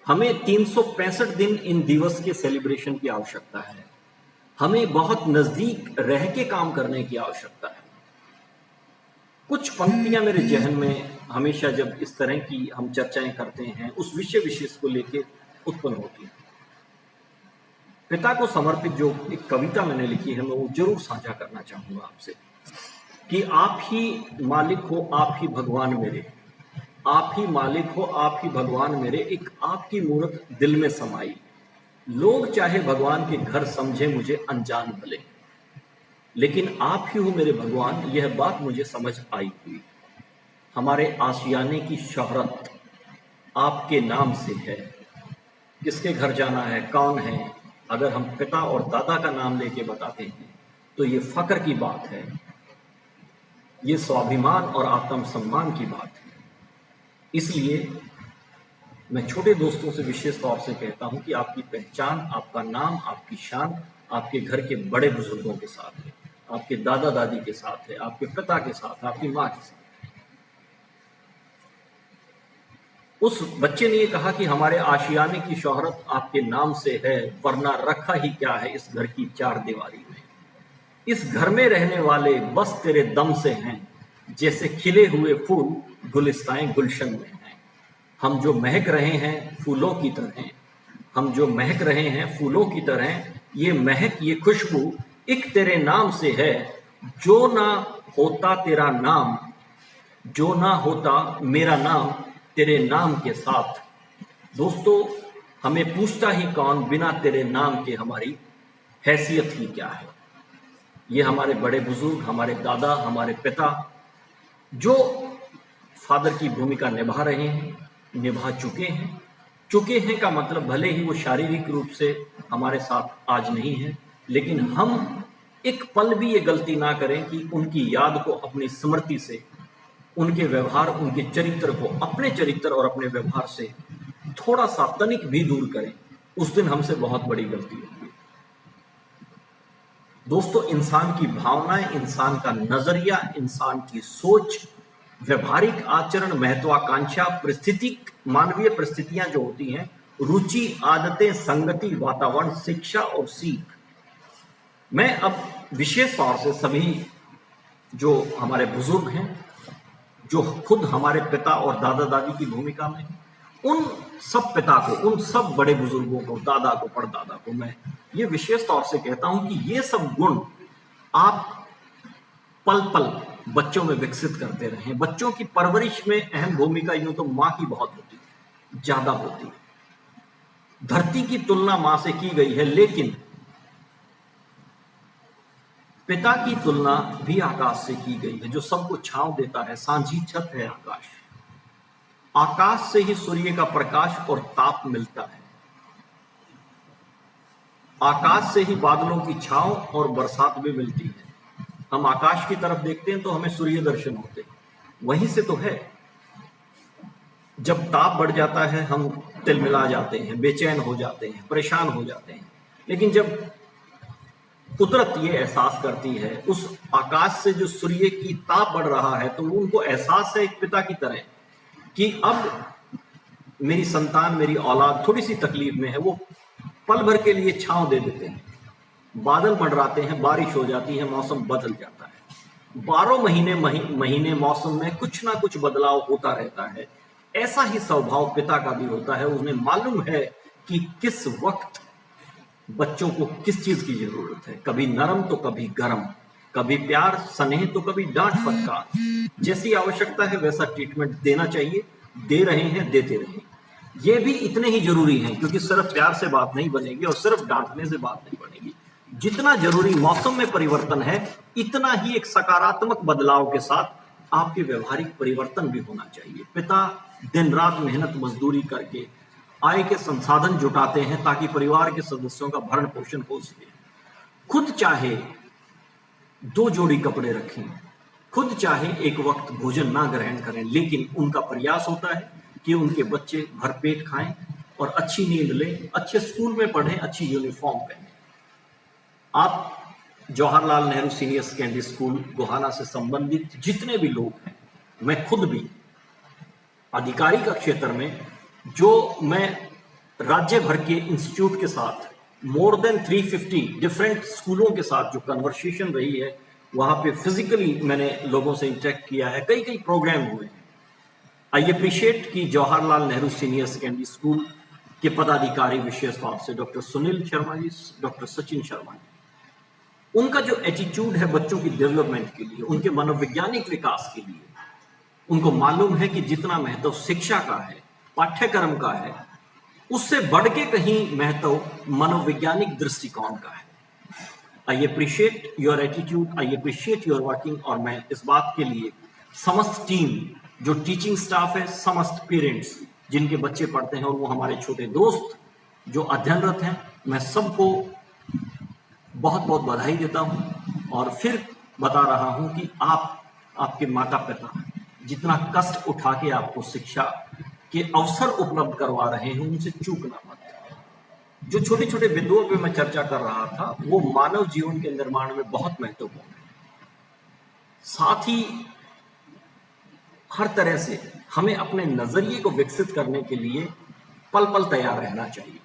हमें 365 दिन इन दिवस के सेलिब्रेशन की आवश्यकता है। हमें बहुत नजदीक रह के काम करने की आवश्यकता है। कुछ पंक्तियां मेरे जहन में हमेशा जब इस तरह की हम चर्चाएं करते हैं, उस विषय विशेष को लेके उत्पन्न होती है। पिता को समर्पित जो एक कविता मैंने लिखी है, मैं वो जरूर साझा करना चाहूंगा आपसे, कि आप ही मालिक हो, आप ही भगवान मेरे, आप ही मालिक हो, आप ही भगवान मेरे, एक आपकी मूरत दिल में समाई। लोग चाहे भगवान के घर समझे मुझे अनजान भले, लेकिन आप ही हो मेरे भगवान, यह बात मुझे समझ आई हुई। हमारे आशियाने की शोहरत आपके नाम से है। किसके घर जाना है, कौन है, अगर हम पिता और दादा का नाम लेके बताते हैं तो ये फक्र की बात है, ये स्वाभिमान और आत्मसम्मान की बात है। इसलिए मैं छोटे दोस्तों से विशेष तौर से कहता हूं कि आपकी पहचान, आपका नाम, आपकी शान आपके घर के बड़े बुजुर्गों के साथ है, आपके दादा दादी के साथ है, आपके पिता के साथ, आपकी माँ के साथ। उस बच्चे ने ये कहा कि हमारे आशियाने की शोहरत आपके नाम से है, वरना रखा ही क्या है इस घर की चार दीवारी में। इस घर में रहने वाले बस तेरे दम से हैं, जैसे खिले हुए फूल गुलिस्ताएं गुलशन में हैं। हम जो महक रहे हैं फूलों की तरह, हम जो महक रहे हैं फूलों की तरह, ये महक, ये खुशबू एक तेरे नाम से है। जो ना होता तेरा नाम, जो ना होता मेरा नाम तेरे नाम के साथ। दोस्तों, हमें पूछता ही कौन, बिना तेरे नाम के हमारी हैसियत ही क्या है। ये हमारे बड़े बुजुर्ग, हमारे दादा, हमारे पिता जो फादर की भूमिका निभा रहे हैं, निभा चुके हैं। चुके हैं का मतलब भले ही वो शारीरिक रूप से हमारे साथ आज नहीं है, लेकिन हम एक पल भी ये गलती ना करें कि उनकी याद को अपनी स्मृति से, उनके व्यवहार, उनके चरित्र को अपने चरित्र और अपने व्यवहार से थोड़ा सा तनिक भी दूर करें। उस दिन हमसे बहुत बड़ी गलती होगी। दोस्तों, इंसान की भावनाएं, इंसान का नजरिया, इंसान की सोच, व्यवहारिक आचरण, महत्वाकांक्षा, परिस्थितिक मानवीय परिस्थितियां जो होती हैं, रुचि, आदतें, संगति, वातावरण, शिक्षा और सीख। मैं अब विशेष तौर से सभी जो हमारे बुजुर्ग हैं, जो खुद हमारे पिता और दादा दादी की भूमिका में, उन सब पिता को, उन सब बड़े बुजुर्गों को, दादा को, परदादा को मैं ये विशेष तौर से कहता हूं कि ये सब गुण आप पल पल बच्चों में विकसित करते रहें। बच्चों की परवरिश में अहम भूमिका यूं तो मां की बहुत होती है, ज्यादा होती है। धरती की तुलना मां से की गई है, लेकिन पिता की तुलना भी आकाश से की गई है, जो सबको छांव देता है। सांझी छत है आकाश, आकाश से ही सूर्य का प्रकाश और ताप मिलता है। आकाश से ही बादलों की छांव और बरसात भी मिलती है। हम आकाश की तरफ देखते हैं तो हमें सूर्य दर्शन होते हैं, वहीं से तो है। जब ताप बढ़ जाता है हम तिलमिला जाते हैं, बेचैन हो जाते हैं, परेशान हो जाते हैं। लेकिन जब कुदरत ये एहसास करती है, उस आकाश से जो सूर्य की ताप बढ़ रहा है, तो उनको एहसास है एक पिता की तरह कि अब मेरी संतान, मेरी औलाद थोड़ी सी तकलीफ में है। वो पल भर के लिए छांव दे देते हैं, बादल मंडराते हैं, बारिश हो जाती है, मौसम बदल जाता है। 12 महीने मौसम में कुछ ना कुछ बदलाव होता रहता है। ऐसा ही स्वभाव पिता का भी होता है। उन्हें मालूम है कि किस वक्त बच्चों को किस चीज की जरूरत है। कभी नरम तो कभी गर्म, कभी प्यार स्नेह तो कभी डांट फटकार। जैसी आवश्यकता है वैसा ट्रीटमेंट देना चाहिए, दे रहे हैं, देते रहें। ये भी इतने ही जरूरी हैं, क्योंकि सिर्फ प्यार से बात नहीं बनेगी और सिर्फ डांटने से बात नहीं बनेगी। जितना जरूरी मौसम में परिवर्तन है, इतना ही एक सकारात्मक बदलाव के साथ आपके व्यवहारिक परिवर्तन भी होना चाहिए। पिता दिन रात मेहनत मजदूरी करके आय के संसाधन जुटाते हैं ताकि परिवार के सदस्यों का भरण पोषण हो सके। खुद चाहे 2 जोड़ी कपड़े रखें, खुद चाहे एक वक्त भोजन ना ग्रहण करें, लेकिन उनका प्रयास होता है कि उनके बच्चे भरपेट खाएं और अच्छी नींद लें, अच्छे स्कूल में पढ़ें, अच्छी यूनिफॉर्म पहनें। आप Jawaharlal Nehru senior secondary school Gohana से संबंधित जितने भी लोग हैं, मैं खुद भी आधिकारिक क्षेत्र में, जो मैं राज्य भर के इंस्टीट्यूट के साथ मोर देन 350 डिफरेंट स्कूलों के साथ जो कन्वर्सेशन रही है, वहां पे फिजिकली मैंने लोगों से इंटरेक्ट किया है, कई कई प्रोग्राम हुए हैं। आई अप्रिशिएट कि Jawaharlal Nehru senior secondary school के पदाधिकारी, विशेष तौर से डॉक्टर सुनील शर्मा जी, डॉक्टर सचिन शर्मा जी, उनका जो एटीट्यूड है बच्चों की डेवलपमेंट के लिए, उनके मनोवैज्ञानिक विकास के लिए, उनको मालूम है कि जितना महत्व शिक्षा का है, पाठ्यक्रम का है, उससे बढ़ के कहीं महत्व मनोवैज्ञानिक दृष्टिकोण का है। I appreciate your attitude, I appreciate your working. और मैं इस बात के लिए समस्त टीम, जो टीचिंग स्टाफ है, समस्त पेरेंट्स जिनके बच्चे पढ़ते हैं और वो हमारे छोटे दोस्त जो अध्ययनरत हैं, मैं सबको बहुत बहुत बधाई देता हूं। और फिर बता रहा हूं कि आपके माता पिता जितना कष्ट उठा के आपको शिक्षा के अवसर उपलब्ध करवा रहे हैं, उनसे चूकना मत। जो छोटे छोटे बिंदुओं पे मैं चर्चा कर रहा था, वो मानव जीवन के निर्माण में बहुत महत्वपूर्ण है। साथ ही हर तरह से हमें अपने नजरिए को विकसित करने के लिए पल पल तैयार रहना चाहिए।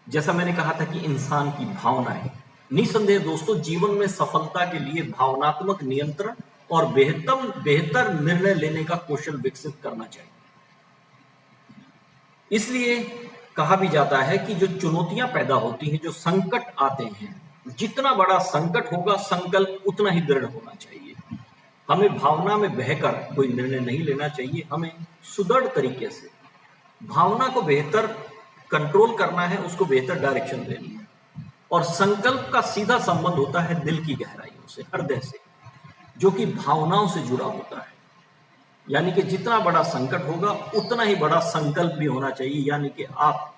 जैसा मैंने कहा था कि इंसान की भावनाएं, निसंदेह दोस्तों, जीवन में सफलता के लिए भावनात्मक नियंत्रण और बेहतर निर्णय लेने का कौशल विकसित करना चाहिए। इसलिए कहा भी जाता है कि जो चुनौतियां पैदा होती हैं, जो संकट आते हैं, जितना बड़ा संकट होगा, संकल्प उतना ही दृढ़ होना चाहिए। हमें भावना में बहकर कोई निर्णय नहीं लेना चाहिए। हमें सुदृढ़ तरीके से भावना को बेहतर कंट्रोल करना है, उसको बेहतर डायरेक्शन देनी है। और संकल्प का सीधा संबंध होता है दिल की गहराइयों से, हृदय से, जो कि भावनाओं से जुड़ा होता है। यानी कि जितना बड़ा संकट होगा उतना ही बड़ा संकल्प भी होना चाहिए। यानी कि आप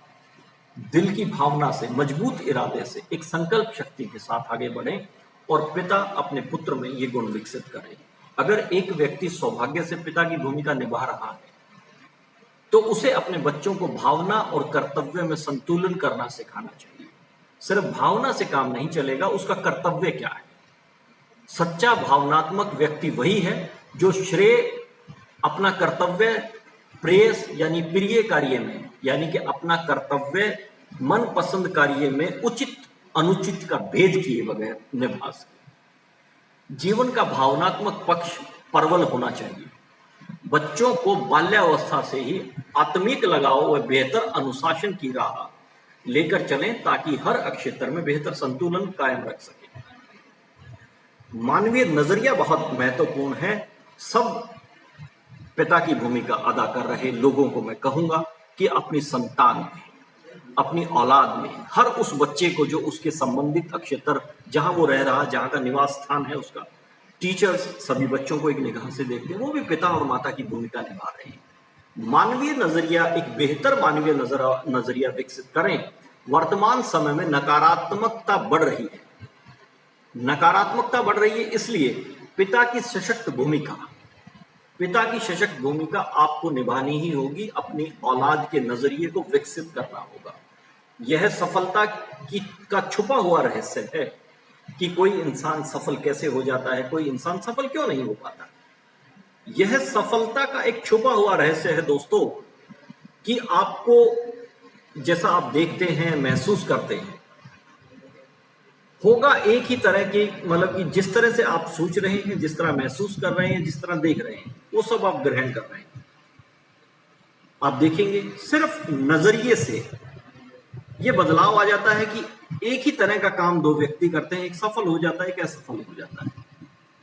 दिल की भावना से, मजबूत इरादे से, एक संकल्प शक्ति के साथ आगे बढ़ें और पिता अपने पुत्र में ये गुण विकसित करें। अगर एक व्यक्ति सौभाग्य से पिता की भूमिका निभा रहा है तो उसे अपने बच्चों को भावना और कर्तव्य में संतुलन करना सिखाना चाहिए। सिर्फ भावना से काम नहीं चलेगा, उसका कर्तव्य क्या है। सच्चा भावनात्मक व्यक्ति वही है जो श्रेय अपना कर्तव्य प्रेयस यानी प्रिय कार्य में, यानी कि अपना कर्तव्य मनपसंद कार्य में उचित अनुचित का भेद किए बगैर निभा सके। जीवन का भावनात्मक पक्ष प्रबल होना चाहिए। बच्चों को बाल्यावस्था से ही आत्मिक लगाव व बेहतर अनुशासन की राह लेकर चलें ताकि हर क्षेत्र में बेहतर संतुलन कायम रख सके। मानवीय नजरिया बहुत महत्वपूर्ण है। सब पिता की भूमिका अदा कर रहे लोगों को मैं कहूंगा कि अपनी संतान में, अपनी औलाद में, हर उस बच्चे को जो उसके संबंधित क्षेत्र जहां वो रह रहा, जहां का निवास स्थान है, उसका टीचर्स सभी बच्चों को एक निगाह से देखते हैं, वो भी पिता और माता की भूमिका निभा रहे हैं। मानवीय नजरिया, एक बेहतर मानवीय नजरिया विकसित करें। वर्तमान समय में नकारात्मकता बढ़ रही है। नकारात्मकता बढ़ रही है इसलिए पिता की सशक्त भूमिका आपको निभानी ही होगी। अपनी औलाद के नजरिए को विकसित करना होगा। यह सफलता का छुपा हुआ रहस्य है कि कोई इंसान सफल कैसे हो जाता है, कोई इंसान सफल क्यों नहीं हो पाता। यह सफलता का एक छुपा हुआ रहस्य है दोस्तों, कि आपको जैसा आप देखते हैं, महसूस करते हैं, होगा एक ही तरह की, मतलब कि जिस तरह से आप सोच रहे हैं, जिस तरह महसूस कर रहे हैं, जिस तरह देख रहे हैं, वो सब आप ग्रहण कर रहे हैं। आप देखेंगे सिर्फ नजरिए से ये बदलाव आ जाता है कि एक ही तरह का काम दो व्यक्ति करते हैं, एक सफल हो जाता है, एक असफल हो जाता है,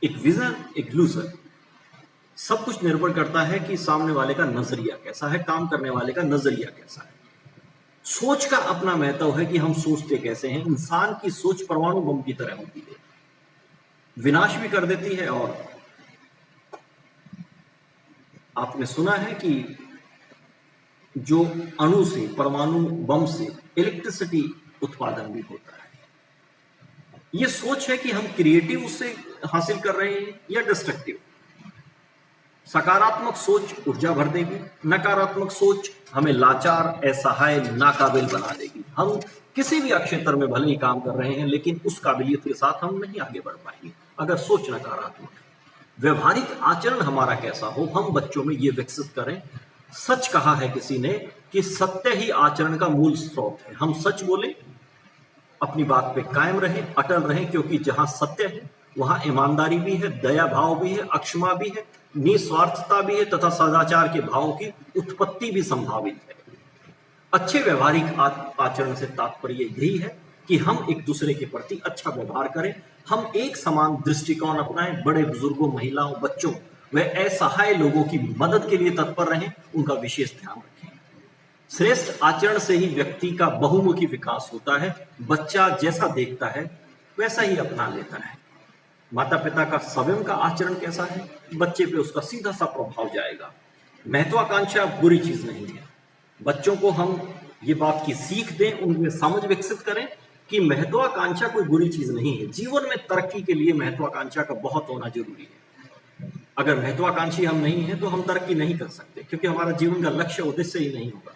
एक विजन, एक लूजर। सब कुछ निर्भर करता है कि सामने वाले का नजरिया कैसा है, काम करने वाले का नजरिया कैसा है। सोच का अपना महत्व है कि हम सोचते कैसे हैं। इंसान की सोच परमाणु बम की तरह होती है, विनाश भी कर देती है। और आपने सुना है कि जो अणु से, परमाणु बम से इलेक्ट्रिसिटी उत्पादन भी होता है। यह सोच है कि हम क्रिएटिव उससे हासिल कर रहे हैं या डिस्ट्रक्टिव। सकारात्मक सोच ऊर्जा भर देगी, नकारात्मक सोच हमें लाचार, असहाय, नाकाबिल बना देगी। हम किसी भी क्षेत्र में भले ही काम कर रहे हैं, लेकिन उस काबिलियत के साथ हम नहीं आगे बढ़ पाएंगे अगर सोच नकारात्मक है। व्यवहारिक आचरण हमारा कैसा हो, हम बच्चों में ये विकसित करें। सच कहा है किसी ने कि सत्य ही आचरण का मूल स्रोत है। हम सच बोलें, अपनी बात पे कायम रहें, अटल रहें, क्योंकि जहां सत्य है वहां ईमानदारी भी है, दया भाव भी है, अक्षमा भी है, निस्वार्थता भी है तथा सदाचार के भावों की उत्पत्ति भी संभावित है। अच्छे व्यवहारिक आचरण से तात्पर्य यही है कि हम एक दूसरे के प्रति अच्छा व्यवहार करें, हम एक समान दृष्टिकोण अपनाएं, बड़े बुजुर्गों, महिलाओं, बच्चों व असहाय लोगों की मदद के लिए तत्पर रहें, उनका विशेष ध्यान रखें। श्रेष्ठ आचरण से ही व्यक्ति का बहुमुखी विकास होता है। बच्चा जैसा देखता है वैसा ही अपना लेता है। माता पिता का स्वयं का आचरण कैसा है, बच्चे पे उसका सीधा सा प्रभाव जाएगा। महत्वाकांक्षा बुरी चीज नहीं है। बच्चों को हम ये बात की सीख दें, उनमें समझ विकसित करें कि महत्वाकांक्षा कोई बुरी चीज नहीं है। जीवन में तरक्की के लिए महत्वाकांक्षा का बहुत होना जरूरी है। अगर महत्वाकांक्षी हम नहीं है तो हम तरक्की नहीं कर सकते, क्योंकि हमारा जीवन का लक्ष्य उद्देश्य ही नहीं होगा,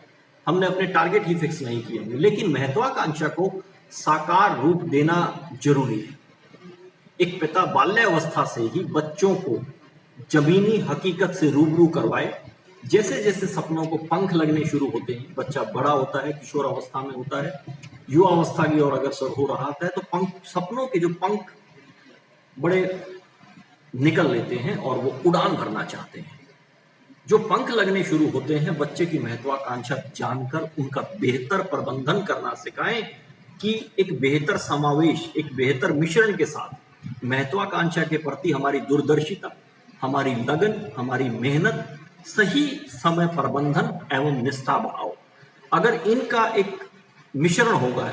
हमने अपने टारगेट ही फिक्स नहीं किए होंगे। लेकिन महत्वाकांक्षा को साकार रूप देना जरूरी है। एक पिता बाल्यावस्था से ही बच्चों को जमीनी हकीकत से रूबरू करवाए। जैसे जैसे सपनों को पंख लगने शुरू होते हैं, बच्चा बड़ा होता है, किशोर अवस्था में होता है, युवा अवस्था की ओर अग्रसर हो रहा है, तो पंख, सपनों के जो पंख बड़े निकल लेते हैं और वो उड़ान भरना चाहते हैं। जो पंख लगने शुरू होते हैं, बच्चे की महत्वाकांक्षा जानकर उनका बेहतर प्रबंधन करना सिखाएं कि एक बेहतर समावेश, एक बेहतर मिश्रण के साथ महत्वाकांक्षा के प्रति हमारी दूरदर्शिता, हमारी लगन, हमारी मेहनत, सही समय प्रबंधन एवं निष्ठा भाव अगर इनका एक मिश्रण होगा,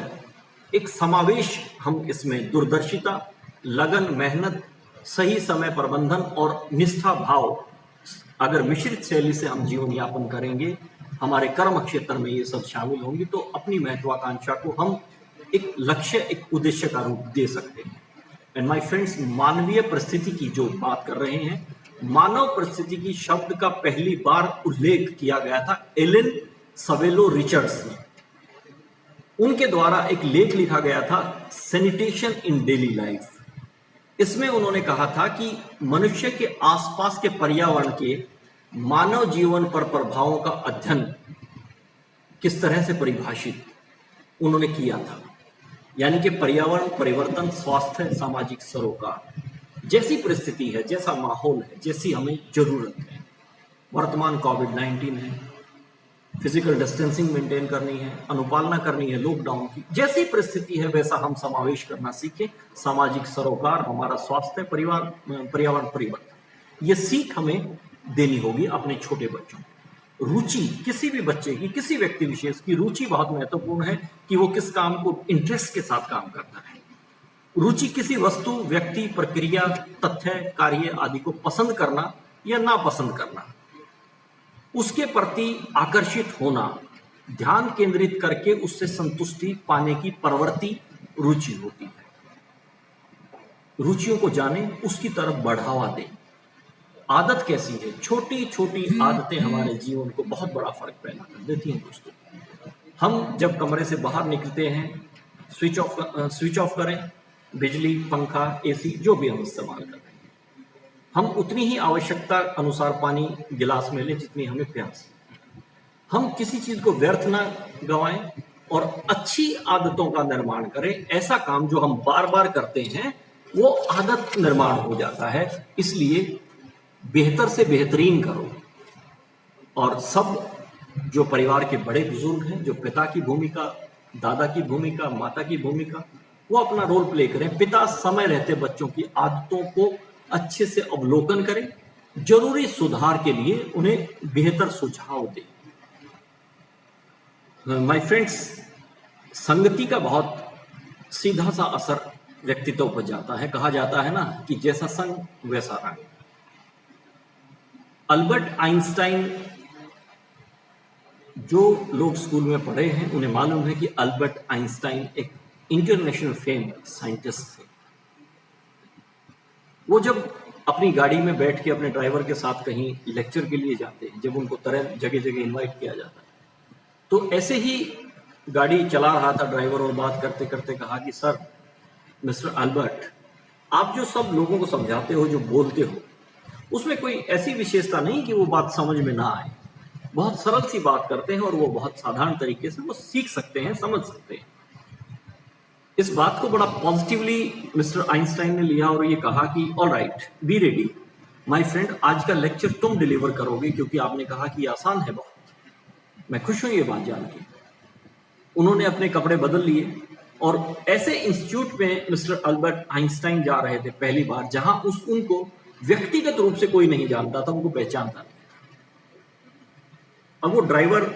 एक समावेश, हम इसमें दूरदर्शिता, लगन, मेहनत, सही समय प्रबंधन और निष्ठा भाव, अगर मिश्रित शैली से हम जीवन यापन करेंगे, हमारे कर्म क्षेत्र में ये सब शामिल होंगी, तो अपनी महत्वाकांक्षा को हम एक लक्ष्य, एक उद्देश्य का रूप दे सकते हैं। एंड माय फ्रेंड्स, मानवीय परिस्थिति की जो बात कर रहे हैं, मानव परिस्थिति की शब्द का पहली बार उल्लेख किया गया था एलन सवेलो रिचर्ड्स ने। उनके द्वारा एक लेख लिखा गया था, सैनिटेशन इन डेली लाइफ। इसमें उन्होंने कहा था कि मनुष्य के आसपास के पर्यावरण के मानव जीवन पर प्रभावों का अध्ययन किस तरह से परिभाषित उन्होंने किया था। यानी कि पर्यावरण परिवर्तन, स्वास्थ्य, सामाजिक सरोकार, जैसी परिस्थिति है, जैसा माहौल है, जैसी हमें जरूरत है। वर्तमान कोविड-19 है, फिजिकल डिस्टेंसिंग मेंटेन करनी है, अनुपालना करनी है लॉकडाउन की, जैसी परिस्थिति है वैसा हम समावेश करना सीखें। सामाजिक सरोकार, हमारा स्वास्थ्य, पर्यावरण परिवर्तन, ये सीख हमें देनी होगी अपने छोटे बच्चों को। रुचि, किसी भी बच्चे की, किसी व्यक्ति विशेष की रुचि बहुत महत्वपूर्ण है कि वो किस काम को इंटरेस्ट के साथ काम करता है। रुचि किसी वस्तु, व्यक्ति, प्रक्रिया, तथ्य, कार्य आदि को पसंद करना या नापसंद करना, उसके प्रति आकर्षित होना, ध्यान केंद्रित करके उससे संतुष्टि पाने की प्रवृत्ति रुचि होती है। रुचियों को जाने, उसकी तरफ बढ़ावा दें। आदत कैसी है? छोटी छोटी आदतें हमारे जीवन को बहुत बड़ा फर्क पैदा कर देती हैं दोस्तों। हम जब कमरे से बाहर निकलते हैं, स्विच ऑफ करें, बिजली, पंखा, एसी, जो भी हम इस्तेमाल कर रहे हैं, हम उतनी ही आवश्यकता अनुसार पानी गिलास में लें जितनी हमें प्यास है। हम किसी चीज को व्यर्थ ना गवाएं और अच्छी आदतों का निर्माण करें। ऐसा काम जो हम बार बार करते हैं वो आदत निर्माण हो जाता है। इसलिए बेहतर से बेहतरीन करो। और सब जो परिवार के बड़े बुजुर्ग हैं, जो पिता की भूमिका, दादा की भूमिका, माता की भूमिका, वो अपना रोल प्ले करें। पिता समय रहते बच्चों की आदतों को अच्छे से अवलोकन करें, जरूरी सुधार के लिए उन्हें बेहतर सुझाव दें। माय फ्रेंड्स, संगति का बहुत सीधा सा असर व्यक्तित्व पर जाता है। कहा जाता है ना कि जैसा संग वैसा रंग। अल्बर्ट आइंस्टाइन, जो लोग स्कूल में पढ़े हैं उन्हें मालूम है कि अल्बर्ट आइंस्टाइन एक इंटरनेशनल फेम साइंटिस्ट थे। वो जब अपनी गाड़ी में बैठ के अपने ड्राइवर के साथ कहीं लेक्चर के लिए जाते हैं, जब उनको तरह जगह जगह इनवाइट किया जाता है, तो ऐसे ही गाड़ी चला रहा था ड्राइवर और बात करते करते कहा कि सर, मिस्टर अल्बर्ट, आप जो सब लोगों को समझाते हो, जो बोलते हो, उसमें कोई ऐसी विशेषता नहीं कि वो बात समझ में ना आए। बहुत सरल सी बात करते हैं और वो बहुत साधारण तरीके से वो सीख सकते हैं, समझ सकते हैं। इस बात को बड़ा पॉजिटिवली मिस्टर आइंस्टाइन ने लिया और ये कहा कि all right, be ready my friend, आज का लेक्चर तुम डिलीवर करोगे क्योंकि आपने कहा कि आसान है बहुत। मैं खुश हूं ये बात जान के। उन्होंने अपने कपड़े बदल लिए और ऐसे इंस्टीट्यूट में मिस्टर अल्बर्ट आइंस्टाइन जा रहे थे पहली बार, जहां उनको व्यक्तिगत रूप से कोई नहीं जानता था, उनको पहचानता नहीं। अब वो ड्राइवर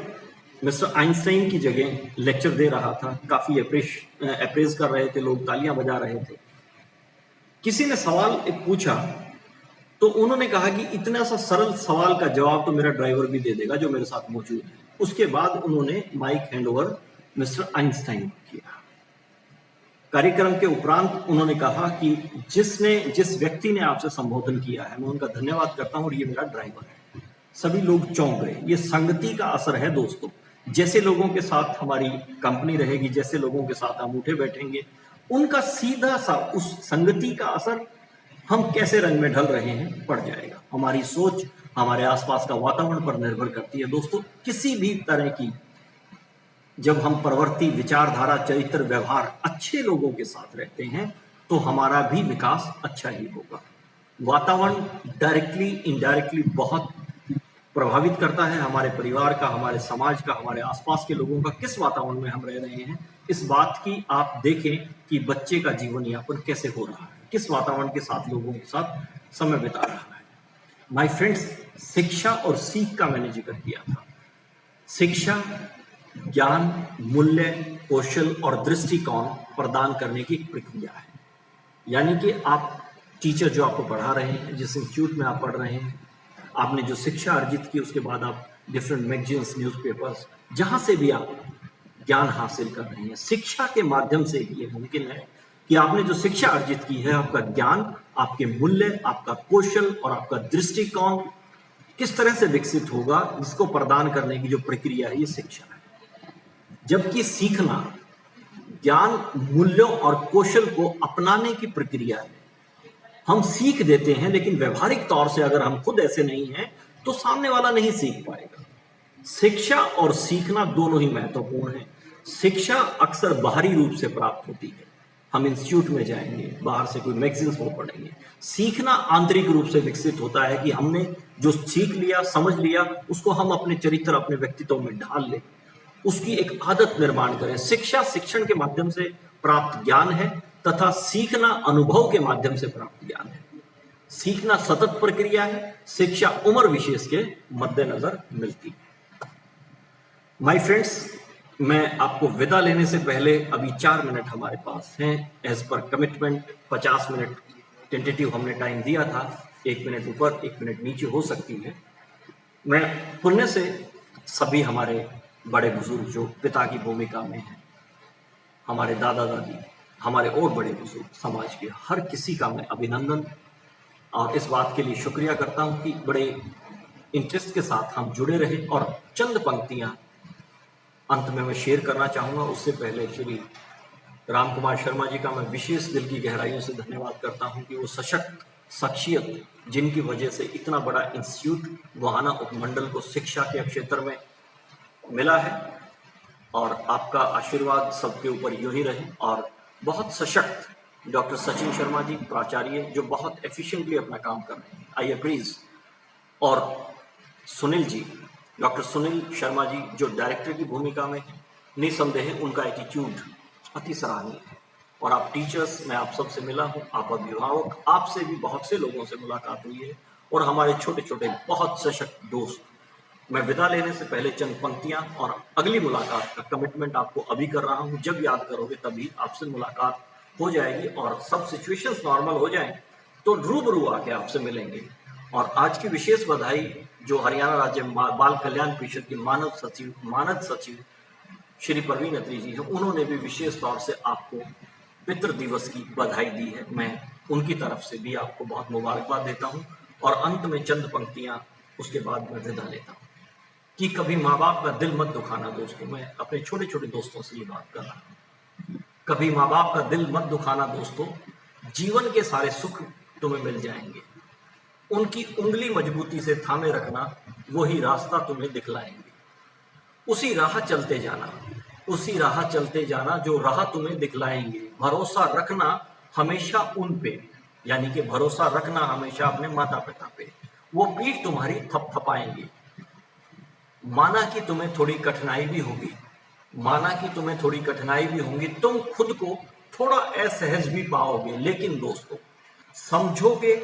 मिस्टर आइंस्टाइन की जगह लेक्चर दे रहा था, काफी अप्रेज कर रहे थे लोग, तालियां बजा रहे थे। किसी ने सवाल एक पूछा तो उन्होंने कहा कि इतना सा सरल सवाल का जवाब तो मेरा ड्राइवर भी दे देगा जो मेरे साथ मौजूद है। उसके बाद उन्होंने माइक हैंडओवर मिस्टर आइंस्टाइन को किया। कार्यक्रम के उपरांत उन्होंने कहा कि जिस व्यक्ति ने आपसे संबोधन किया है, मैं उनका धन्यवाद करता हूं और ये मेरा ड्राइवर है। सभी लोग चौंक गए। ये संगति का असर है दोस्तों। जैसे लोगों के साथ हमारी कंपनी रहेगी, जैसे लोगों के साथ हम उठे बैठेंगे, उनका सीधा सा उस संगति का असर हम कैसे रंग में ढल रहे हैं पड़ जाएगा। हमारी सोच हमारे आसपास का वातावरण पर निर्भर करती है दोस्तों। किसी भी तरह की जब हम प्रवृत्ति, विचारधारा, चरित्र, व्यवहार अच्छे लोगों के साथ रहते हैं तो हमारा भी विकास अच्छा ही होगा। वातावरण डायरेक्टली इनडायरेक्टली बहुत प्रभावित करता है हमारे परिवार का, हमारे समाज का, हमारे आसपास के लोगों का। किस वातावरण में हम रह रहे हैं, इस बात की आप देखें कि बच्चे का जीवन यापन कैसे हो रहा है, किस वातावरण के साथ लोगों के साथ समय बिता रहा है। माय फ्रेंड्स, शिक्षा और सीख का मैंने जिक्र किया था। शिक्षा ज्ञान, मूल्य, कौशल और दृष्टिकोण प्रदान करने की प्रक्रिया है। यानी कि आप टीचर जो आपको पढ़ा रहे हैं, जिस इंस्टीट्यूट में आप पढ़ रहे हैं, आपने जो शिक्षा अर्जित की, उसके बाद आप डिफरेंट मैगजीन्स, न्यूज़पेपर्स, जहां से भी आप ज्ञान हासिल कर रहे हैं, शिक्षा के माध्यम से ये मुमकिन है कि आपने जो शिक्षा अर्जित की है, आपका ज्ञान, आपके मूल्य, आपका कौशल और आपका दृष्टिकोण किस तरह से विकसित होगा, इसको प्रदान करने की जो प्रक्रिया है, ये शिक्षा है। जबकि सीखना ज्ञान, मूल्यों और कौशल को अपनाने की प्रक्रिया है। हम सीख देते हैं, लेकिन व्यवहारिक तौर से अगर हम खुद ऐसे नहीं हैं तो सामने वाला नहीं सीख पाएगा। शिक्षा और सीखना दोनों ही महत्वपूर्ण है। शिक्षा अक्सर बाहरी रूप से प्राप्त होती है, हम इंस्टीट्यूट में जाएंगे, बाहर से कोई मैगजीन्स को पढ़ेंगे। सीखना आंतरिक रूप से विकसित होता है कि हमने जो सीख लिया, समझ लिया, उसको हम अपने चरित्र, अपने व्यक्तित्व में ढाल लें, उसकी एक आदत निर्माण करें। शिक्षा शिक्षण के माध्यम से प्राप्त ज्ञान है तथा सीखना अनुभव के माध्यम से प्राप्त ज्ञान है। सीखना सतत प्रक्रिया है, शिक्षा उम्र विशेष के मद्देनजर मिलती है। माय फ्रेंड्स, मैं आपको विदा लेने से पहले अभी 4 मिनट हमारे पास हैं। As per commitment 50 minute tentative हमने टाइम दिया था, 1 मिनट ऊपर 1 मिनट नीचे हो सकती है। मैं पुण्य से सभी हमारे बड़े बुजुर्ग जो पिता की भूमिका में हैं, हमारे दादा दादी, हमारे और बड़े बुजुर्ग, समाज के हर किसी का मैं अभिनंदन और इस बात के लिए शुक्रिया करता हूं कि बड़े इंटरेस्ट के साथ हम जुड़े रहे। और चंद पंक्तियां अंत में मैं शेयर करना चाहूंगा। उससे पहले श्री राम कुमार शर्मा जी का मैं विशेष दिल की गहराइयों से धन्यवाद करता हूं कि वो सशक्त शख्सियत, जिनकी वजह से इतना बड़ा इंस्टीट्यूट गोहाना उपमंडल को शिक्षा के क्षेत्र में मिला है, और आपका आशीर्वाद सबके ऊपर यूं ही रहे। और बहुत सशक्त डॉक्टर सचिन शर्मा जी, प्राचार्य, जो बहुत एफिशिएंटली अपना काम कर रहे हैं, आई अग्रीज। और सुनील जी, डॉक्टर सुनील शर्मा जी, जो डायरेक्टर की भूमिका में है, निसंदेह उनका एटीट्यूड अति सराहनीय है। और आप टीचर्स, मैं आप सबसे मिला हूँ, आप अभिभावक, आपसे भी बहुत से लोगों से मुलाकात हुई है, और हमारे छोटे छोटे बहुत सशक्त दोस्त। मैं विदा लेने से पहले चंद पंक्तियां और अगली मुलाकात का कमिटमेंट आपको अभी कर रहा हूं। जब याद करोगे तभी आपसे मुलाकात हो जाएगी, और सब सिचुएशंस नॉर्मल हो जाएं तो रूबरू आके आपसे मिलेंगे। और आज की विशेष बधाई जो हरियाणा राज्य बाल कल्याण परिषद के मानद सचिव श्री प्रवीण अत्री जी हैं, उन्होंने भी विशेष तौर से आपको पितृ दिवस की बधाई दी है। मैं उनकी तरफ से भी आपको बहुत मुबारकबाद देता हूं। और अंत में चंद पंक्तियां, उसके बाद मैं विदा लेता हूं कि कभी माँ बाप का दिल मत दुखाना। दोस्तों, मैं अपने छोटे छोटे दोस्तों से ये बात कर रहा हूँ। कभी माँ बाप का दिल मत दुखाना दोस्तों, जीवन के सारे सुख तुम्हें मिल जाएंगे। उनकी उंगली मजबूती से थामे रखना, वही रास्ता तुम्हें दिखलाएंगे। उसी राह चलते जाना, उसी राह चलते जाना जो राह तुम्हें दिखलाएंगे। भरोसा रखना हमेशा उन पे, यानी कि भरोसा रखना हमेशा अपने माता पिता पे। वो पीठ तुम्हारी थपथपाएंगे। माना कि तुम्हें थोड़ी कठिनाई भी होगी, माना कि तुम्हें थोड़ी कठिनाई भी होगी, तुम खुद को थोड़ा असहज भी पाओगे, लेकिन दोस्तों समझोगे,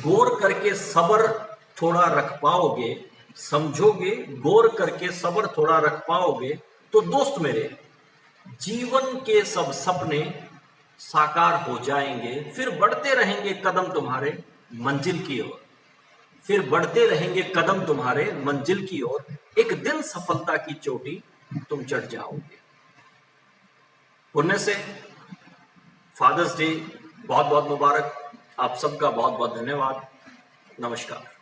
गौर करके सब्र थोड़ा रख पाओगे, समझोगे, गौर करके सब्र थोड़ा रख पाओगे, तो दोस्त मेरे जीवन के सब सपने साकार हो जाएंगे। फिर बढ़ते रहेंगे कदम तुम्हारे मंजिल की ओर, फिर बढ़ते रहेंगे कदम तुम्हारे मंजिल की ओर। एक दिन सफलता की चोटी तुम चढ़ जाओगे। पुण्य से फादर्स डे बहुत बहुत मुबारक। आप सबका बहुत बहुत धन्यवाद। नमस्कार।